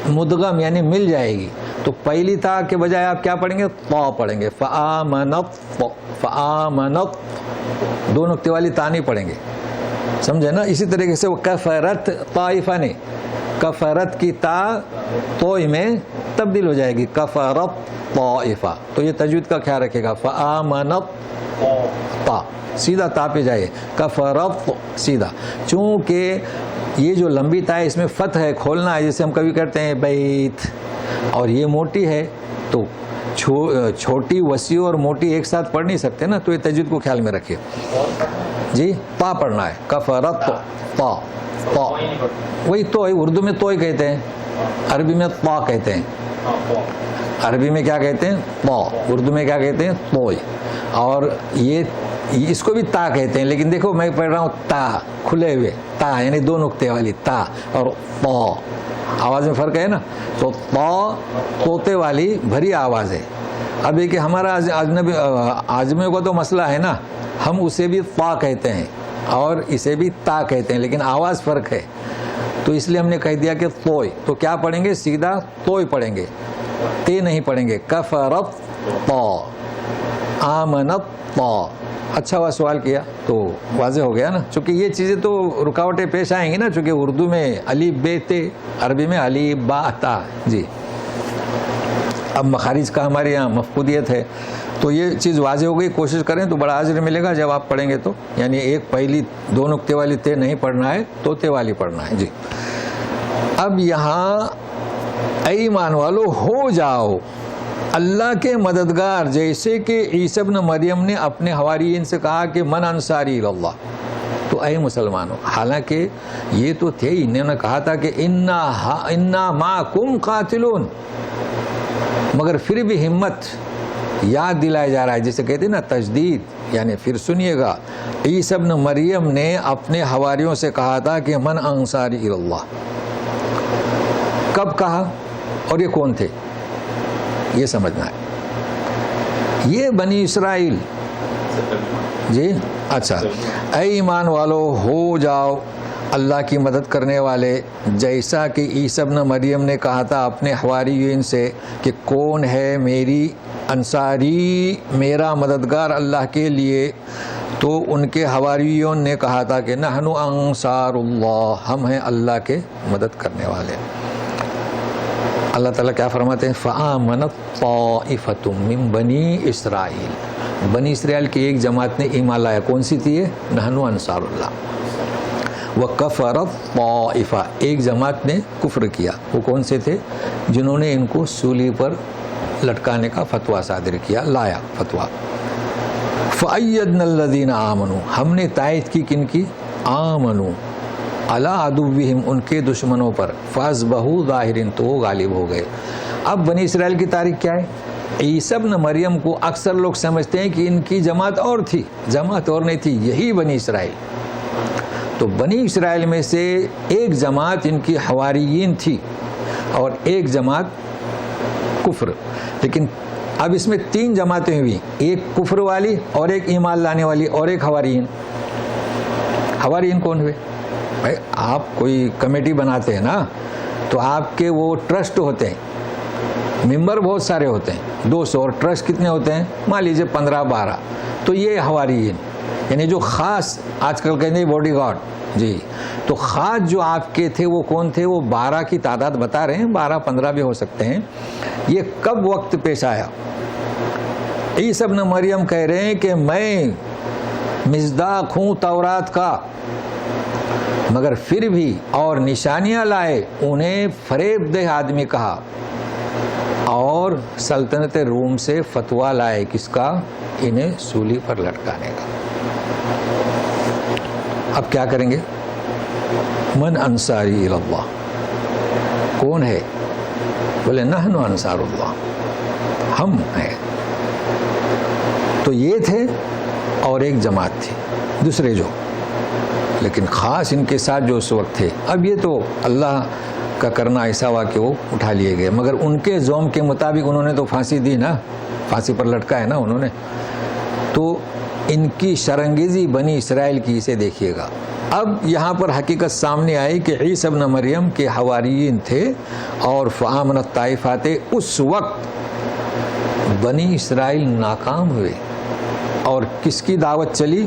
مدغم یعنی مل جائے گی، تو پہلی تا کے بجائے آپ کیا پڑھیں گے؟ طا پڑھیں گے۔ فآمنت دو نقطے والی تا نہیں پڑھیں گے، سمجھے نا؟ اسی طریقے سے وہ کفرت طائفہ نہیں، کفرت کی تا توئی میں تبدیل ہو جائے گی، کفرت طائفہ۔ تو یہ تجوید کا خیال رکھے گا، فآمنت تا سیدھا تا پہ جائے، کفرت سیدھا، چونکہ یہ جو لمبی تا ہے اس میں فتح ہے، کھولنا ہے، جیسے ہم کبھی کرتے ہیں بیت، اور یہ موٹی ہے تو چھوٹی وسیع اور موٹی ایک ساتھ پڑھ نہیں سکتے نا، تو یہ تجوید کو خیال میں رکھیے جی، تا پڑھنا ہے، کفرت تا، تا وہی تو ہے، اردو میں تو ہی کہتے ہیں، عربی میں تا کہتے ہیں، عربی میں کیا کہتے ہیں تا، اردو میں کیا کہتے ہیں توئی، اور یہ اس کو بھی تا کہتے ہیں، لیکن دیکھو میں پڑھ رہا ہوں تا کھلے ہوئے، تا یعنی دو نقطے والی تا، اور تا آواز میں فرق ہے نا، تو تا طوطے والی بھری آواز ہے۔ اب یہ کہ ہمارا آجمیوں کا تو مسئلہ ہے نا، ہم اسے بھی تا کہتے ہیں اور اسے بھی تا کہتے ہیں، لیکن آواز فرق ہے، تو اس لیے ہم نے کہہ دیا کہ توئی، تو کیا پڑھیں گے، سیدھا توئی پڑھیں گے، تے نہیں پڑھیں گے، کفرت تا، آمنت تا۔ اچھا ہوا سوال کیا تو واضح ہو گیا نا، چونکہ یہ چیزیں تو رکاوٹیں پیش آئیں گی نا، چونکہ اردو میں الف بے تے، عربی میں الف با تا جی۔ اب مخارج کا ہمارے یہاں مفقودیت ہے، تو یہ چیز واضح ہو گئی، کوشش کریں تو بڑا اجر ملے گا جب آپ پڑھیں گے تو، یعنی ایک پہلی دو نقطے والی تے نہیں پڑھنا ہے، طوطے والی پڑھنا ہے جی۔ اب یہاں اے ایمان والو ہو جاؤ اللہ کے مددگار، جیسے کہ عیسی ابن مریم نے اپنے حواریین سے کہا کہ من انصاری اللہ، تو اے مسلمانوں، حالانکہ یہ تو تھے، انہوں نے کہا تھا کہ انا معکم قاتلون، مگر پھر بھی ہمت یاد دلایا جا رہا ہے، جسے کہتے ہیں نا تجدید، یعنی پھر سنیے گا، عیسی ابن مریم نے اپنے حواریوں سے کہا تھا کہ من انصاری اللہ، کب کہا اور یہ کون تھے، یہ سمجھنا ہے، یہ بنی اسرائیل جی۔ اچھا، اے ایمان والو ہو جاؤ اللہ کی مدد کرنے والے، جیسا کہ عیسی ابن مریم نے کہا تھا اپنے حواریین سے کہ کون ہے میری انصاری، میرا مددگار اللہ کے لیے، تو ان کے حواریوں نے کہا تھا کہ نحن انصار اللہ، ہم ہیں اللہ کے مدد کرنے والے۔ اللہ تعالیٰ کیا فرماتے ہیں، فآمنت طائفۃ من بنی اسرائیل، بنی اسرائیل کی ایک جماعت نے ایمان لایا، کون سی تھی یہ، نحن انصار اللہ، وکفرت طائفہ، ایک جماعت نے کفر کیا، وہ کون سے تھے، جنہوں نے ان کو سولی پر لٹکانے کا فتویٰ صادر کیا، لایا فتویٰ۔ فأیدنا الذین آمنوا، ہم نے تائید کی کن کی، آمنوا علی عدوہم، ان کے دشمنوں پر، فاصبحوا ظاہرین، تو وہ غالب ہو گئے۔ اب بنی اسرائیل کی تاریخ کیا ہے، عیسی ابن مریم کو اکثر لوگ سمجھتے ہیں کہ ان کی جماعت اور تھی، جماعت اور نہیں تھی، یہی بنی اسرائیل، تو بنی اسرائیل میں سے ایک جماعت ان کی حواریین تھی اور ایک جماعت کفر، لیکن اب اس میں تین جماعتیں ہوئی، ایک کفر والی اور ایک ایمان لانے والی اور ایک حواریین۔ حواریین کون ہوئے، بھائی آپ کوئی کمیٹی بناتے ہیں نا، تو آپ کے وہ ٹرسٹ ہوتے ہیں، ممبر بہت سارے ہوتے ہیں، 200، اور ٹرسٹ کتنے ہوتے ہیں، مان لیجیے 15-12، تو یہ حواریین، یعنی جو خاص آج کل کہتے ہیں باڈی گارڈ جی، تو خاص جو آپ کے تھے وہ کون تھے، وہ 12 کی تعداد بتا رہے ہیں، 12-15 بھی ہو سکتے ہیں۔ یہ کب وقت پیش آیا، عیسی ابن مریم کہہ رہے ہیں کہ میں مصداق ہوں تورات کا، مگر پھر بھی اور نشانیاں لائے، انہیں فریب دہ آدمی کہا، اور سلطنت روم سے فتویٰ لائے، کس کا، انہیں سولی پر لٹکانے کا۔ اب کیا کریں گے، من انصاری اللہ، کون ہے، بولے نحن انصار اللہ، ہم ہیں، تو یہ تھے اور ایک جماعت تھی دوسرے جو، لیکن خاص ان کے ساتھ جو اس وقت تھے، اب یہ تو اللہ کا کرنا ایسا ہوا کہ وہ اٹھا لیے گئے، مگر ان کے زوم کے مطابق انہوں نے تو پھانسی دی نا، پھانسی پر لٹکا ہے نا انہوں نے، تو ان کی شرنگیزی بنی اسرائیل کی، اسے دیکھیے گا۔ اب یہاں پر حقیقت سامنے آئی کہ عیسی ابن مریم کے حواریین تھے اور فآمنت طائفہ تھے، اس وقت بنی اسرائیل ناکام ہوئے، اور کس کی دعوت چلی،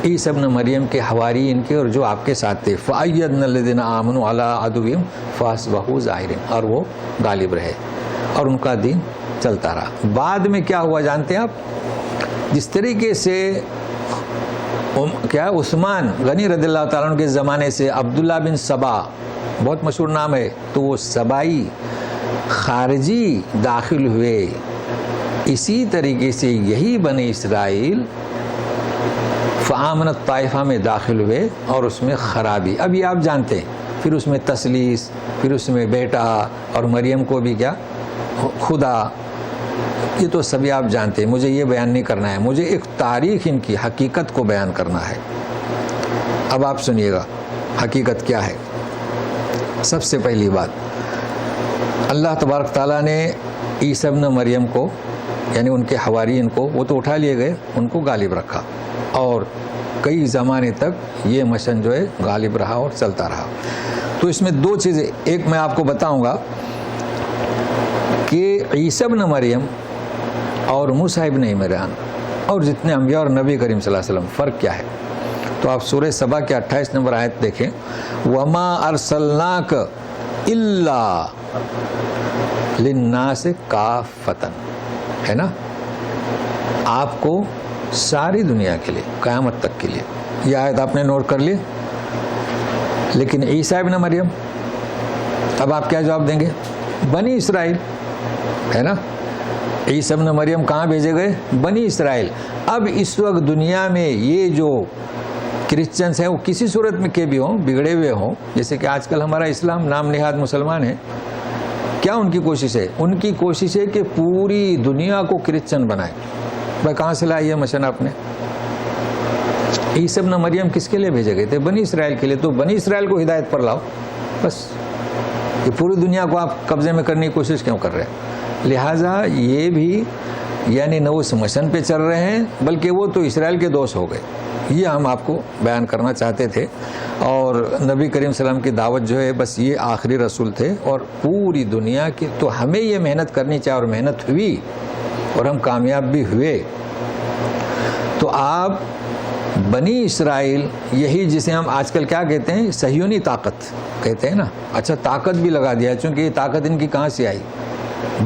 عیسی ابن مریم کے حواریین کے، اور جو آپ کے ساتھ تھے، فأیدنا الذین آمنوا علی عدوہم فاصبحوا ظاہرین، اور وہ غالب رہے اور ان کا دین چلتا رہا۔ بعد میں کیا ہوا جانتے ہیں آپ، جس طریقے سے کیا عثمان غنی رضی اللہ تعالیٰ عنہ کے زمانے سے عبداللہ بن سبا بہت مشہور نام ہے، تو وہ سبائی خارجی داخل ہوئے، اسی طریقے سے یہی بنی اسرائیل فآمنت طائفہ میں داخل ہوئے اور اس میں خرابی، اب یہ آپ جانتے ہیں، پھر اس میں تثلیث، پھر اس میں بیٹا، اور مریم کو بھی کیا خدا، یہ تو سبھی آپ جانتے ہیں، مجھے یہ بیان نہیں کرنا ہے، مجھے ایک تاریخ ان کی حقیقت کو بیان کرنا ہے۔ اب آپ سنیے گا حقیقت کیا ہے۔ سب سے پہلی بات، اللہ تبارک تعالیٰ نے عیسی ابن مریم کو، یعنی ان کے حواریین کو، وہ تو اٹھا لیے گئے، ان کو غالب رکھا، اور کئی زمانے تک یہ مشن جو ہے غالب رہا اور چلتا رہا۔ تو اس میں دو چیزیں، ایک میں آپ کو بتاؤں گا کہ عیسی ابن مریم اور موسیٰ ابن عمران اور جتنے انبیاء اور نبی کریم صلی اللہ علیہ وسلم فرق کیا ہے۔ تو آپ سورہ سبا کے 28 نمبر آیت دیکھیں، وَمَا أَرْسَلْنَاكَ إِلَّا لِلنَّاسِ كَافَّةً، ہے نا، آپ کو ساری دنیا کے لیے، قیامت تک کے لیے، یہ آیت آپ نے نوٹ کر لی۔ لیکن عیسی ابن مریم، اب آپ کیا جواب دیں گے؟ بنی اسرائیل، ہے نا، عیسی ابن مریم کہاں بھیجے گئے؟ بنی اسرائیل۔ اب اس وقت دنیا میں یہ جو کرسچنس ہیں وہ کسی صورت میں کے بھی ہوں، بگڑے ہوئے ہوں، جیسے کہ آج کل ہمارا اسلام نام نہاد مسلمان ہے، کیا ان کی کوشش ہے؟ ان کی کوشش ہے کہ پوری دنیا کو کرسچن بنائے۔ بھائی کہاں سے لائی ہے مشن آپ نے؟ عیسی ابن مریم کس کے لیے بھیجے گئے تھے؟ بنی اسرائیل کے لیے، تو بنی اسرائیل کو ہدایت پر لاؤ بس۔ یہ پوری دنیا کو آپ قبضے میں کرنے کی کوشش کیوں کر رہے ہیں؟ لہٰذا یہ بھی یعنی نہ اس مشن پہ چل رہے ہیں، بلکہ وہ تو اسرائیل کے دوست ہو گئے۔ یہ ہم آپ کو بیان کرنا چاہتے تھے۔ اور نبی کریم صلی اللہ علیہ وسلم کی دعوت جو ہے بس یہ آخری رسول تھے، اور پوری دنیا کی، تو ہمیں یہ محنت کرنی چاہیے، اور محنت ہوئی اور ہم کامیاب بھی ہوئے۔ تو آپ بنی اسرائیل، یہی جسے ہم آج کل کیا کہتے ہیں، صہیونی طاقت کہتے ہیں نا، اچھا طاقت بھی لگا دیا، چونکہ یہ طاقت ان کی کہاں سے آئی؟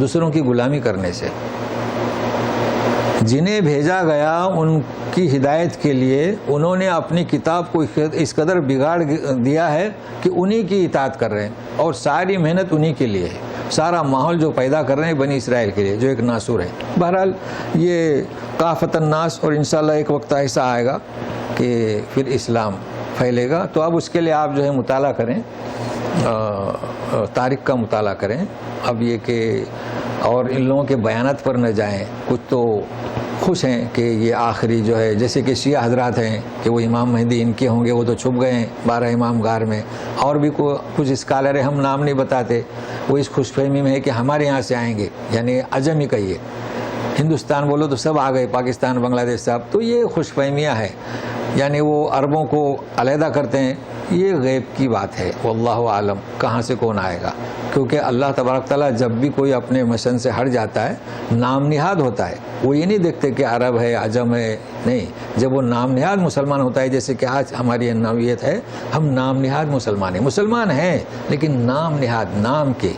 دوسروں کی غلامی کرنے سے۔ جنہیں بھیجا گیا ان کی ہدایت کے لیے، انہوں نے اپنی کتاب کو اس قدر بگاڑ دیا ہے کہ انہی کی اطاعت کر رہے ہیں، اور ساری محنت انہی کے لیے ہے، سارا ماحول جو پیدا کر رہے ہیں بنی اسرائیل کے لیے، جو ایک ناسور ہے۔ بہرحال یہ کافۃ الناس، اور انشاءاللہ ایک وقت ایسا آئے گا کہ پھر اسلام پھیلے گا۔ تو اب اس کے لیے آپ جو ہے مطالعہ کریں، تاریخ کا مطالعہ کریں۔ اب یہ کہ اور ان لوگوں کے بیانات پر نہ جائیں، کچھ تو خوش ہیں کہ یہ آخری جو ہے، جیسے کہ شیعہ حضرات ہیں کہ وہ امام مہدی ان کے ہوں گے، وہ تو چھپ گئے ہیں 12 امام غار میں، اور بھی کچھ اسکالر ہیں، ہم نام نہیں بتاتے، وہ اس خوش فہمی میں ہے کہ ہمارے یہاں سے آئیں گے، یعنی عجم ہی کہیے، ہندوستان بولو تو سب آ گئے، پاکستان بنگلہ دیش صاحب، تو یہ خوش فہمیاں ہیں، یعنی وہ عربوں کو علیحدہ کرتے ہیں، یہ غیب کی بات ہے، واللہ عالم کہاں سے کون آئے گا، کیونکہ اللہ تبارک تعالیٰ جب بھی کوئی اپنے مشن سے ہٹ جاتا ہے نام نہاد ہوتا ہے، وہ یہ نہیں دیکھتے کہ عرب ہے عجم ہے، نہیں، جب وہ نام نہاد مسلمان ہوتا ہے، جیسے کہ آج ہماری نوعیت ہے، ہم نام نہاد مسلمان ہیں، مسلمان ہیں لیکن نام نہاد، نام کے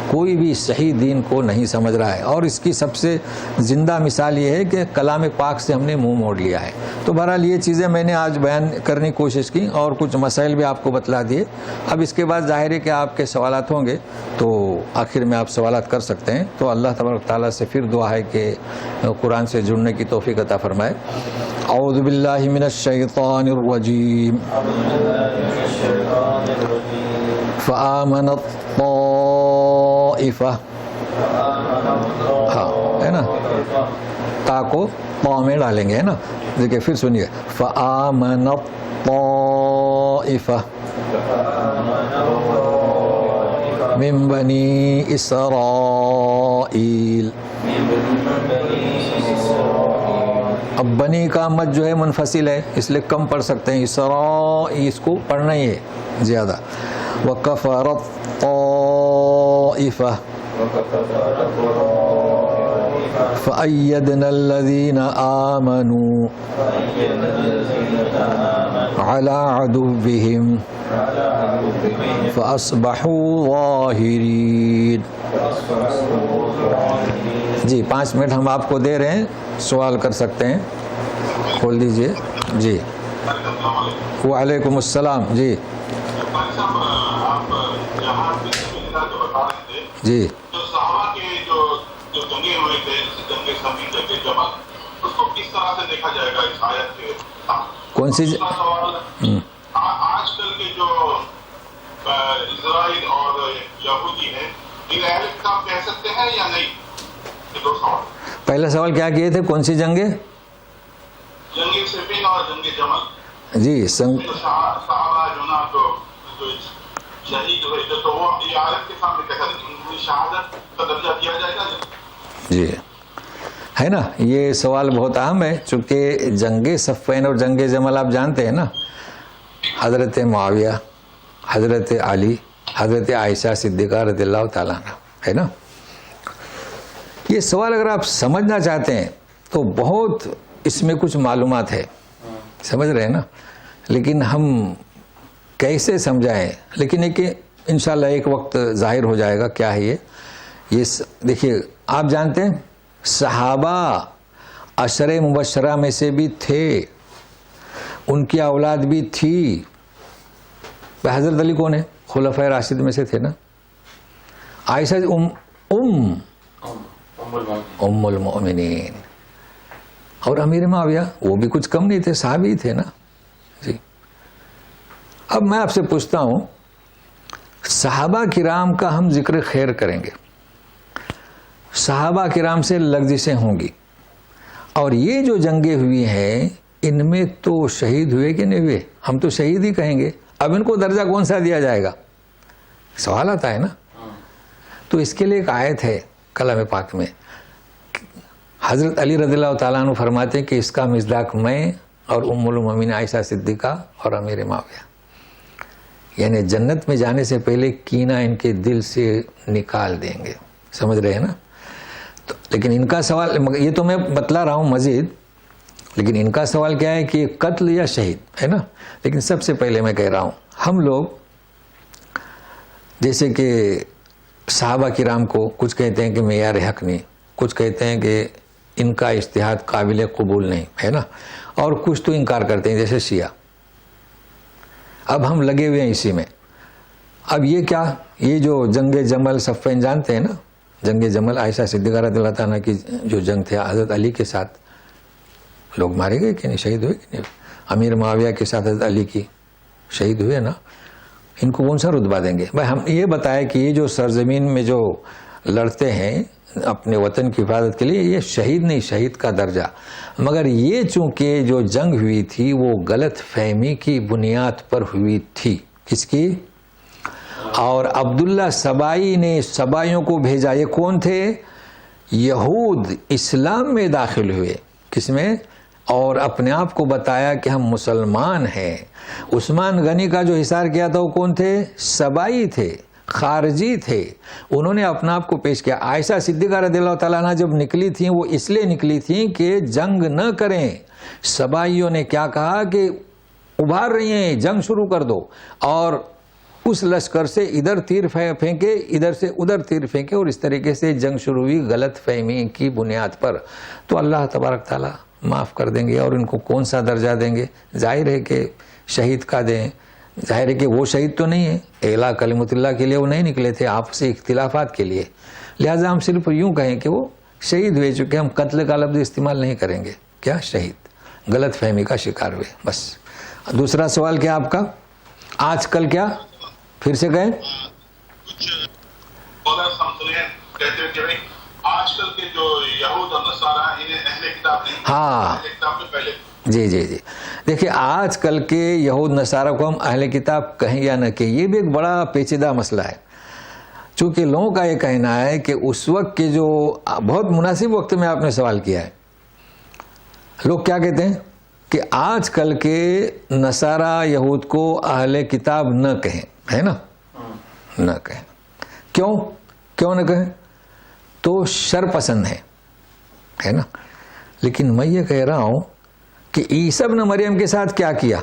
کوئی بھی صحیح دین کو نہیں سمجھ رہا ہے، اور اس کی سب سے زندہ مثال یہ ہے کہ کلام پاک سے ہم نے منہ موڑ لیا ہے۔ تو بہرحال یہ چیزیں میں نے آج بیان کرنے کی کوشش کی، اور کچھ مسائل بھی آپ کو بتلا دیے۔ اب اس کے بعد ظاہر ہے کہ آپ کے سوالات ہوں گے، تو آخر میں آپ سوالات کر سکتے ہیں۔ تو اللہ تبارک تعالیٰ سے پھر دعا ہے کہ قرآن سے جڑنے کی توفیق عطا فرمائے۔ اعوذ باللہ من الشیطان الرجیم، فآمنت طائفہ، ہاں ہے نا، تا کو طا میں ڈالیں گے، ہے نا، دیکھیں پھر سنیے، فآمنت طائفہ من بنی اسرائیل۔ اب بنی کا مد جو ہے منفصل ہے، اس لیے کم پڑھ سکتے ہیں، اسرائیل اس کو پڑھنا ہی ہے زیادہ۔ وَكَفَرَتْ طَائِفَةٌ فَأَيَّدْنَا الَّذِينَ آمَنُوا عَلَىٰ عَدُوِّهِمْ فَأَصْبَحُوا ظَاهِرِينَ۔ جی 5 منٹ ہم آپ کو دے رہے ہیں، سوال کر سکتے ہیں۔ کھول دیجئے جی. وعلیکم السلام. جی جی جو صحابہ کے جو جنگیں ہوئے تھے جنگ صفین جنگ جمل اس کو کس طرح سے دیکھا جائے گا اس آیت کے ساتھ؟ کون سی سوال آج کل کے جو اسرائیل اور یہودی ہیں ان اہل کتاب کہہ سکتے ہیں یا نہیں؟ یہ دو سوال. پہلا سوال کیا کیے تھے؟ کون سی جنگیں؟ جنگ صفین اور جنگ جمل. جی صحابہ جو نا جو شہید ہوئے تھے تو وہ یہ آیت کے سامنے کیسا ان کی شہادت کا درجہ دیا جائے گا؟ جی ہے نا. یہ سوال بہت اہم ہے چونکہ جنگ صفین اور جنگ جمل آپ جانتے ہیں نا، حضرت معاویہ، حضرت علی، حضرت عائشہ صدیقہ رضی اللہ تعالیٰ عنہ، ہے نا. یہ سوال اگر آپ سمجھنا چاہتے ہیں تو بہت اس میں کچھ معلومات ہے، سمجھ رہے ہیں نا، لیکن ہم کیسے سمجھائیں؟ لیکن ایک انشاءاللہ ایک وقت ظاہر ہو جائے گا کیا ہے یہ. دیکھیے آپ جانتے ہیں صحابہ عشرہ مبشرہ میں سے بھی تھے، ان کی اولاد بھی تھی. حضرت علی کون ہے؟ خلفائے راشد میں سے تھے نا. عائشہ ام المؤمنین، اور امیر معاویہ وہ بھی کچھ کم نہیں تھے، صحابی تھے نا. جی اب میں آپ سے پوچھتا ہوں، صحابہ کرام کا ہم ذکر خیر کریں گے، صحابہ کرام سے لغزشیں ہوں گی، اور یہ جو جنگیں ہوئی ہیں ان میں تو شہید ہوئے کہ نہیں ہوئے؟ ہم تو شہید ہی کہیں گے. اب ان کو درجہ کون سا دیا جائے گا؟ سوال آتا ہے نا. تو اس کے لیے ایک آیت ہے کلام پاک میں، حضرت علی رضی اللہ تعالیٰ عنہ فرماتے ہیں کہ اس کا مصداق میں اور ام المومنین عائشہ صدیقہ اور امیر معاویہ، یعنی جنت میں جانے سے پہلے کینہ ان کے دل سے نکال دیں گے. سمجھ رہے ہیں نا. لیکن ان کا سوال، یہ تو میں بتلا رہا ہوں مزید، لیکن ان کا سوال کیا ہے کہ قتل یا شہید، ہے نا. لیکن سب سے پہلے میں کہہ رہا ہوں، ہم لوگ جیسے کہ صحابہ کرام کو کچھ کہتے ہیں کہ معیار حق نہیں، کچھ کہتے ہیں کہ ان کا اجتہاد قابل قبول نہیں، ہے نا، اور کچھ تو انکار کرتے ہیں جیسے شیعہ. اب ہم لگے ہوئے ہیں اسی میں. اب یہ کیا، یہ جو جنگ جمل صفین جانتے ہیں نا، جنگ جمل عائشہ صدیقہ رضی اللہ تعالیٰ کی جو جنگ تھے حضرت علی کے ساتھ، لوگ مارے گئے کہ نہیں، شہید ہوئے کہ نہیں؟ امیر معاویہ کے ساتھ حضرت علی کی شہید ہوئے نا. ان کو کون سا رتبہ دیں گے؟ بھائی ہم یہ بتائیں کہ یہ جو سرزمین میں جو لڑتے ہیں اپنے وطن کی حفاظت کے لیے، یہ شہید نہیں، شہید کا درجہ. مگر یہ چونکہ جو جنگ ہوئی تھی وہ غلط فہمی کی بنیاد پر ہوئی تھی. کس کی؟ اور عبداللہ سبائی نے سبائیوں کو بھیجا. یہ کون تھے؟ یہود اسلام میں داخل ہوئے. کس میں؟ اور اپنے آپ کو بتایا کہ ہم مسلمان ہیں. عثمان غنی کا جو حصار کیا تھا وہ کون تھے؟ سبائی تھے، خارجی تھے. انہوں نے اپنا آپ کو پیش کیا. عائشہ صدیقہ رضی اللہ تعالیٰ عنہ جب نکلی تھیں وہ اس لیے نکلی تھیں کہ جنگ نہ کریں. سبائیوں نے کیا کہا کہ ابھار رہی ہیں، جنگ شروع کر دو، اور اس لشکر سے ادھر تیر پھینکے، ادھر سے ادھر تیر پھینکے، اور اس طریقے سے جنگ شروع ہوئی غلط فہمی کی بنیاد پر. تو اللہ تبارک تعالیٰ معاف کر دیں گے. اور ان کو کون سا درجہ دیں گے؟ ظاہر ہے کہ شہید کا دیں. ظاہر ہے کہ وہ شہید تو نہیں ہے، اعلیٰ کلمت اللہ کے لیے وہ نہیں نکلے تھے، آپسی اختلافات کے لیے. لہٰذا ہم صرف یوں کہیں کہ وہ شہید ہوئے، چونکہ ہم قتل کا لفظ استعمال نہیں کریں گے. کیا؟ شہید، غلط فہمی کا شکار ہوئے. بس. دوسرا سوال کیا آپ کا؟ آج کل کیا پھر سے گئے؟ کہتے ہیں کہ آج کل کے جو یہود اور نصارہ انہیں اہل کتاب نہیں، ہاں اہل کتاب سے پہلے. جی جی جی. دیکھیں آج کل کے یہود نصارہ کو ہم اہل کتاب کہیں یا نہ کہیں، یہ بھی ایک بڑا پیچیدہ مسئلہ ہے. چونکہ لوگوں کا یہ کہنا ہے کہ اس وقت کے جو بہت مناسب وقت میں آپ نے سوال کیا ہے، لوگ کیا کہتے ہیں کہ آج کل کے نصارہ یہود کو اہل کتاب نہ کہیں، ہے نا، نہ کہیں. کیوں نہ کہیں؟ تو شر پسند ہے نا. لیکن میں یہ کہہ رہا ہوں کہ عیسی ابن مریم کے ساتھ کیا کیا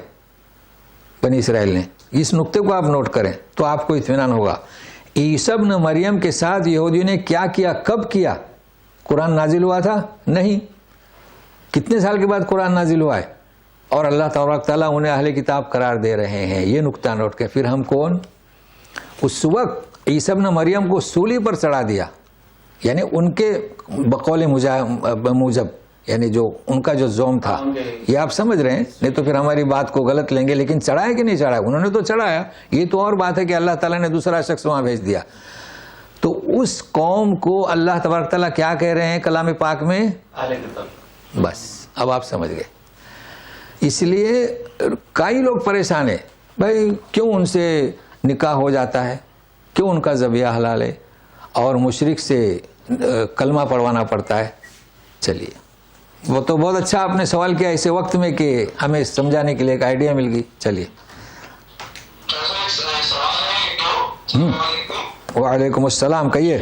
بنی اسرائیل نے، اس نقطے کو آپ نوٹ کریں تو آپ کو اطمینان ہوگا. عیسی ابن مریم کے ساتھ یہودیوں نے کیا کیا، کب کیا؟ قرآن نازل ہوا تھا؟ نہیں. کتنے سال کے بعد قرآن نازل ہوا ہے، اور اللہ تبارک تعالیٰ انہیں اہل کتاب قرار دے رہے ہیں. یہ نقطہ نوٹ کر. پھر ہم کون؟ اس وقت عیسیٰ ابن مریم کو سولی پر چڑھا دیا، یعنی ان کے بقول موجب، یعنی جو ان کا جو زوم تھا. یہ آپ سمجھ رہے ہیں، نہیں تو پھر ہماری بات کو غلط لیں گے. لیکن چڑھایا کہ نہیں چڑھایا؟ انہوں نے تو چڑھایا. یہ تو اور بات ہے کہ اللہ تعالیٰ نے دوسرا شخص وہاں بھیج دیا. تو اس قوم کو اللہ تبارک تعالیٰ کیا کہہ رہے ہیں کلام پاک میں؟ بس اب آپ سمجھ گئے. اس لیے کئی لوگ پریشان ہیں، بھائی کیوں ان سے نکاح ہو جاتا ہے، کیوں ان کا ذبیحہ حلال ہے، اور مشرک سے کلمہ پڑھوانا پڑتا ہے. چلیے، وہ تو بہت اچھا آپ نے سوال کیا ایسے وقت میں کہ ہمیں سمجھانے کے لیے ایک آئیڈیا مل گئی. چلیے. وعلیکم السلام، کہیے.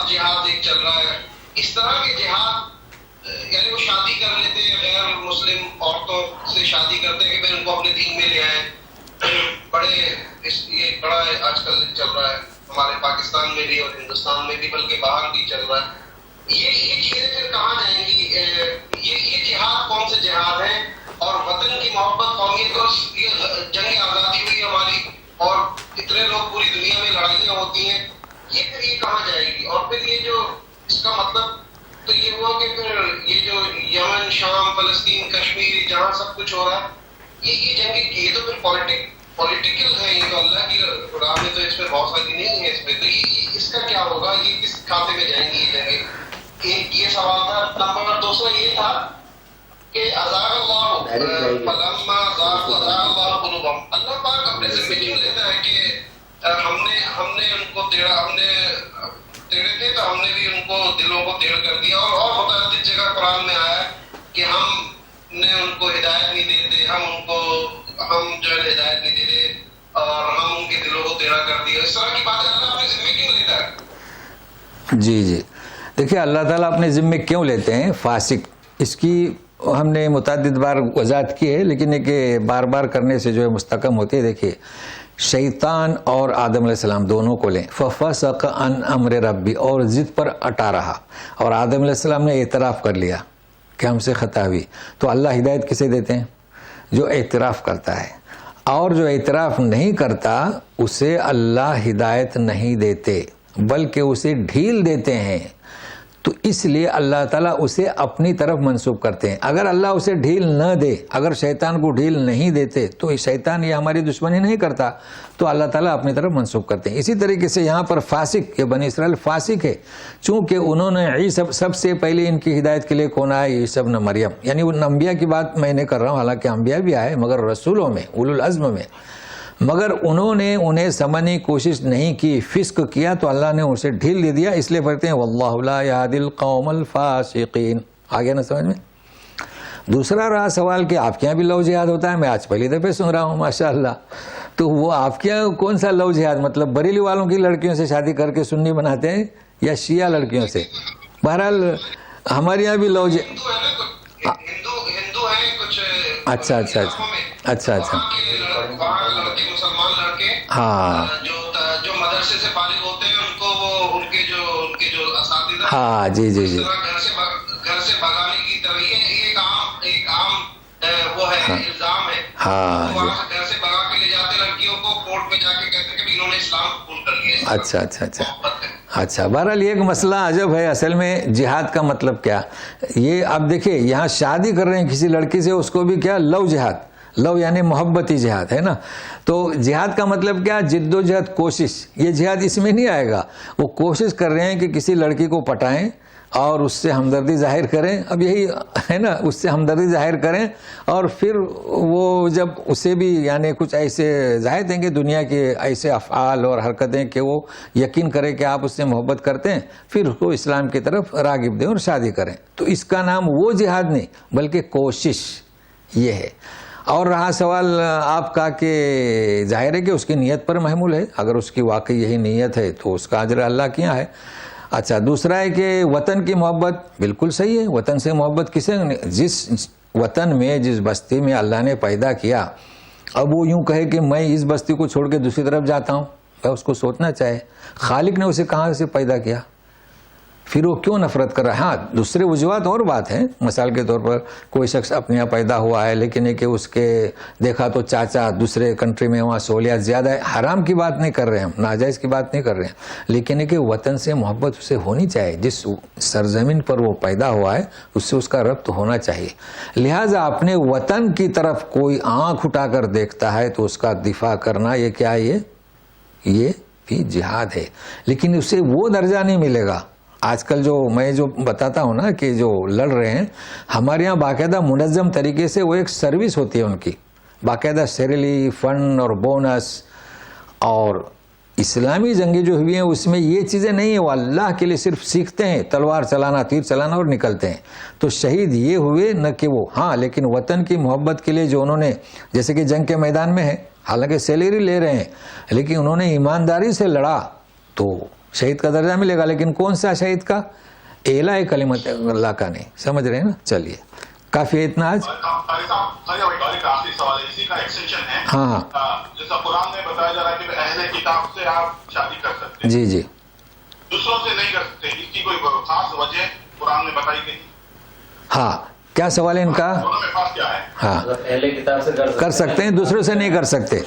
جہاد ایک چل رہا ہے، اس طرح کے جہاد، یعنی وہ شادی کر لیتے ہیں، غیر مسلم عورتوں سے شادی کرتے ہیں کہ پھر ان کو اپنے دین میں لے آئے. یہ بڑا آج کل چل رہا ہے ہمارے پاکستان میں بھی اور ہندوستان میں بھی، بلکہ باہر بھی چل رہا ہے. یہ چیزیں پھر کہاں جائیں گی؟ یہ جہاد کون سے جہاد ہیں؟ اور وطن کی محبت، قومیت، اور یہ جنگ آزادی ہوئی ہماری، اور اتنے لوگ پوری دنیا میں لڑائیاں ہوتی ہیں، یہ پھر یہ کہاں جائے گی؟ اور پھر یہ جو اس کا مطلب تو یہ ہوا کہ پھر یہ جو یمن، شام، فلسطین، کشمیر، جہاں سب کچھ ہو رہا ہے، یہ جنگ، یہ تو پھر پولیٹیکل ہے. یہ تو اللہ کی راہ میں تو اس میں بہت ساری نہیں ہے. اس میں تو اس کا کیا ہوگا؟ یہ کس کھاتے میں جائیں گی یہ جنگیں؟ یہ سوال تھا. نمبر دوسرا یہ تھا کہ اللہ پاک اپنے ذمہ کیوں لیتا ہے کہ ہم نے ان کو ٹیڑھے تھے تو ہم نے بھی ان کو دلوں کو ٹیڑھ کر دیا. اور متعدد جگہ قرآن میں آیا کہ ہم نے ان کو ہدایت نہیں دیتے، ہم جو ہے ہدایت نہیں دیتے اور ہم ان کے دلوں کو ٹیڑھا کر دیا. اس طرح کی باتیں اللہ اپنے ذمہ کیوں لیتا ہے؟ جی دیکھیے، اللہ تعالیٰ اپنے ذمے کیوں لیتے ہیں فاسق، اس کی ہم نے متعدد بار وضاحت کی ہے، لیکن یہ بار بار کرنے سے جو ہے مستحکم ہوتی ہے. دیکھیے، شیطان اور آدم علیہ السلام دونوں کو لیں، ففسق عن امر ربی، اور ضد پر اٹا رہا، اور آدم علیہ السلام نے اعتراف کر لیا کہ ہم سے خطا ہوئی. تو اللہ ہدایت کسے دیتے ہیں؟ جو اعتراف کرتا ہے. اور جو اعتراف نہیں کرتا اسے اللہ ہدایت نہیں دیتے، بلکہ اسے ڈھیل دیتے ہیں. تو اس لیے اللہ تعالیٰ اسے اپنی طرف منسوب کرتے ہیں. اگر اللہ اسے ڈھیل نہ دے، اگر شیطان کو ڈھیل نہیں دیتے تو شیطان یہ ہماری دشمنی نہیں کرتا، تو اللہ تعالیٰ اپنی طرف منسوب کرتے ہیں. اسی طریقے سے یہاں پر فاسق، یہ بنی اسرائیل فاسق ہے، چونکہ انہوں نے سب سے پہلے ان کی ہدایت کے لیے کون آئے؟ عیسیٰ ابن مریم. یعنی ان انبیاء کی بات میں نہیں کر رہا ہوں، حالانکہ انبیاء بھی آئے مگر رسولوں میں، اولو العزم میں، مگر انہوں نے انہیں سمجھنے کی کوشش نہیں کی، فسق کیا، تو اللہ نے اسے ڈھیل دے دیا. اس لیے پڑھتے ہیں واللہ لا یہدی القوم الفاسقین. آگیا نا سمجھ میں؟ دوسرا رہا سوال کہ آپ کے یہاں بھی لو جہاد ہوتا ہے. میں آج پہلی دفعہ سن رہا ہوں، ماشاءاللہ. تو وہ آپ کے یہاں کون سا لو جہاد؟ مطلب بریلی والوں کی لڑکیوں سے شادی کر کے سنی بناتے ہیں یا شیعہ لڑکیوں سے؟ بہرحال ہمارے یہاں بھی لو جہاد. ہندو ہیں کچھ. اچھا ہاں جو مدرسے سے فارغ ہوتے ہیں ان کو وہ ان کے جو اساتذہ، ہاں جی گھر سے بھگانے کی طرح یہ ایک عام وہ ہے، الزام ہے. ہاں جی. گھر سے بھگا کے لے جاتے لڑکیوں کو، کورٹ میں جا کے کہتے کہ انہوں نے اسلام قبول کر لیا. اچھا بہرحال یہ ایک مسئلہ عجب ہے. اصل میں جہاد کا مطلب کیا؟ یہ آپ دیکھیں، یہاں شادی کر رہے ہیں کسی لڑکی سے، اس کو بھی کیا؟ لو جہاد. لو یعنی محبتی جہاد ہے نا. تو جہاد کا مطلب کیا؟ جد و جہد، کوشش. یہ جہاد اس میں نہیں آئے گا. وہ کوشش کر رہے ہیں کہ کسی لڑکی کو پٹائیں اور اس سے ہمدردی ظاہر کریں. اب یہی ہے نا، اس سے ہمدردی ظاہر کریں، اور پھر وہ جب اسے بھی یعنی کچھ ایسے ظاہر دیں گے دنیا کے ایسے افعال اور حرکتیں کہ وہ یقین کرے کہ آپ اس سے محبت کرتے ہیں، پھر اس کو اسلام کی طرف راغب دیں اور شادی کریں. تو اس کا نام وہ جہاد نہیں بلکہ کوشش یہ ہے. اور رہا سوال آپ کا کہ ظاہر ہے کہ اس کی نیت پر محمول ہے. اگر اس کی واقعی یہی نیت ہے تو اس کا اجر اللہ کے یہاں ہے. اچھا دوسرا ہے کہ وطن کی محبت، بالکل صحیح ہے، وطن سے محبت کسے، جس وطن میں جس بستی میں اللہ نے پیدا کیا، اب وہ یوں کہے کہ میں اس بستی کو چھوڑ کے دوسری طرف جاتا ہوں، اس کو سوچنا چاہے خالق نے اسے کہاں سے پیدا کیا، پھر وہ کیوں نفرت کر رہا ہے۔ ہاں دوسرے وجوہات اور بات ہے، مثال کے طور پر کوئی شخص اپنے یہاں پیدا ہوا ہے لیکن یہ کہ اس کے دیکھا تو چاچا دوسرے کنٹری میں وہاں سہولیات زیادہ ہے، حرام کی بات نہیں کر رہے ہیں ہم، ناجائز کی بات نہیں کر رہے ہیں، لیکن یہ کہ وطن سے محبت اسے ہونی چاہیے، جس سرزمین پر وہ پیدا ہوا ہے اس سے اس کا ربط ہونا چاہیے، لہٰذا اپنے وطن کی طرف کوئی آنکھ اٹھا کر دیکھتا ہے تو اس کا دفاع کرنا یہ کیا ہے، یہ بھی جہاد ہے، لیکن اسے وہ درجہ نہیں ملے گا۔ آج کل جو میں جو بتاتا ہوں نا کہ جو لڑ رہے ہیں، ہمارے یہاں باقاعدہ منظم طریقے سے وہ ایک سروس ہوتی ہے ان کی، باقاعدہ سیلری، فنڈ اور بونس، اور اسلامی جنگیں جو ہوئی ہیں اس میں یہ چیزیں نہیں ہیں، وہ اللہ کے لیے صرف سیکھتے ہیں تلوار چلانا، تیر چلانا اور نکلتے ہیں، تو شہید یہ ہوئے نہ کہ وہ، ہاں لیکن وطن کی محبت کے لیے جو انہوں نے، جیسے کہ جنگ کے میدان میں ہے، حالانکہ سیلری لے رہے ہیں لیکن انہوں نے ایمانداری سے لڑا تو شہید کا درجہ ملے گا، لیکن کون سا شہید کا، اعلیٰ کلمت اللہ کا نہیں، سمجھ رہے ہیں نا۔ چلیے کافی اتنا آج۔ آخری سوال ہے، اسی کا ایکسٹینشن ہے، ہاں جیسا قرآن میں بتایا جا رہا ہے کہ اہل کتاب سے آپ شادی کر سکتے ہیں، جی جی، دوسروں سے نہیں کر سکتے، اس کی کوئی خاص وجہ قرآن میں بتائی گئی؟ ہاں کیا سوال ہے ان کا؟ دونوں میں فرق کیا ہے؟ ہاں اہل کتاب سے کر سکتے ہیں، دوسروں سے نہیں کر سکتے۔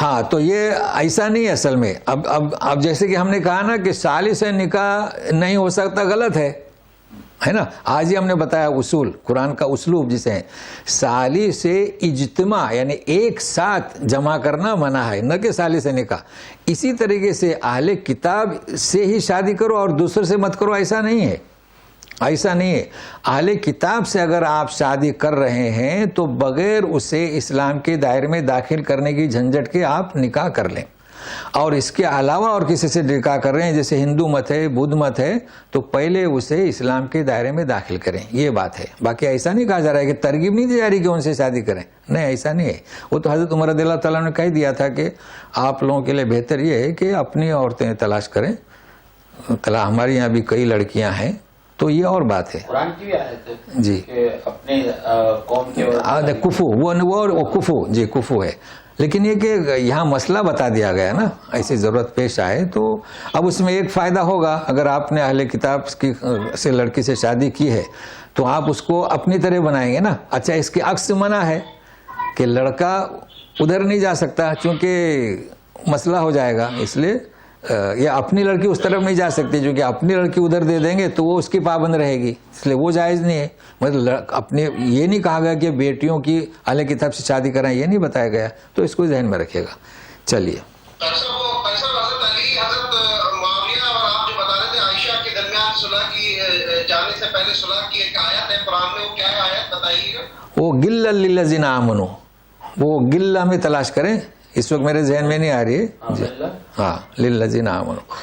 ہاں تو یہ ایسا نہیں ہے اصل میں، اب جیسے کہ ہم نے کہا نا کہ سالی سے نکاح نہیں ہو سکتا، غلط ہے نا، آج ہی ہم نے بتایا اصول، قرآن کا اسلوب جسے ہے، سالی سے اجتماع یعنی ایک ساتھ جمع کرنا منع ہے، نہ کہ سالی سے نکاح۔ اسی طریقے سے اہل کتاب سے ہی شادی کرو اور دوسرے سے مت کرو، ایسا نہیں ہے، ایسا نہیں ہے۔ اہل کتاب سے اگر آپ شادی کر رہے ہیں تو بغیر اسے اسلام کے دائرے میں داخل کرنے کی جھنجھٹ کے آپ نکاح کر لیں، اور اس کے علاوہ اور کسی سے نکاح کر رہے ہیں جیسے ہندو مت ہے، بدھ مت ہے، تو پہلے اسے اسلام کے دائرے میں داخل کریں، یہ بات ہے۔ باقی ایسا نہیں کہا جا رہا ہے کہ ترغیب نہیں دی جا رہی کہ ان سے شادی کریں، نہیں ایسا نہیں ہے۔ وہ تو حضرت عمر رضی اللہ تعالیٰ نے کہہ دیا تھا کہ آپ لوگوں کے لیے بہتر یہ ہے کہ اپنی عورتیں تلاش کریں، ہمارے یہاں بھی کئی لڑکیاں ہیں، تو یہ اور بات ہے۔ قرآن کی بھی آیت ہے جی کہ اپنے قوم کے کفو، وہ کفو، جی کفو ہے، لیکن یہ کہ یہاں مسئلہ بتا دیا گیا نا، ایسی ضرورت پیش آئے تو اب اس میں ایک فائدہ ہوگا، اگر آپ نے اہل کتاب سے لڑکی سے شادی کی ہے تو آپ اس کو اپنی طرح بنائیں گے نا۔ اچھا اس کے عکس منع ہے کہ لڑکا ادھر نہیں جا سکتا چونکہ مسئلہ ہو جائے گا، اس لیے یا اپنی لڑکی اس طرف نہیں جا سکتی، جو کہ اپنی لڑکی ادھر دے دیں گے تو وہ اس کی پابند رہے گی، اس لیے وہ جائز نہیں ہے۔ مطلب اپنے یہ نہیں کہا گیا کہ بیٹیوں کی اہل کتاب سے شادی کرائیں، یہ نہیں بتایا گیا، تو اس کو ذہن میں رکھے گا۔ چلیے حضرت علی، حضرت معاویہ اور آپ جو بتا رہے تھے عائشہ کے درمیان صلح کی جانے سے پہلے صلح کی ایک آیت ہے قرآن میں، وہ کیا آیت بتائیے گا؟ وہ گل للذین آمنوا، وہ گلہ میں تلاش کریں، اس وقت میرے ذہن میں نہیں آ رہی ہے جی، ہاں للذین آمنوا،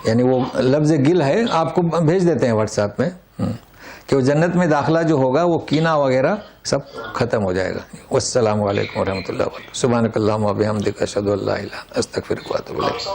یعنی وہ لفظ گل ہے، آپ کو بھیج دیتے ہیں واٹس ایپ میں، کہ وہ جنت میں داخلہ جو ہوگا وہ کینہ وغیرہ سب ختم ہو جائے گا۔ والسلام علیکم ورحمۃ اللہ وبرکاتہ۔ سبحانک اللہم و بحمدک، اشہد ان لا الہ الا انت، استغفرک و اتوب الیک۔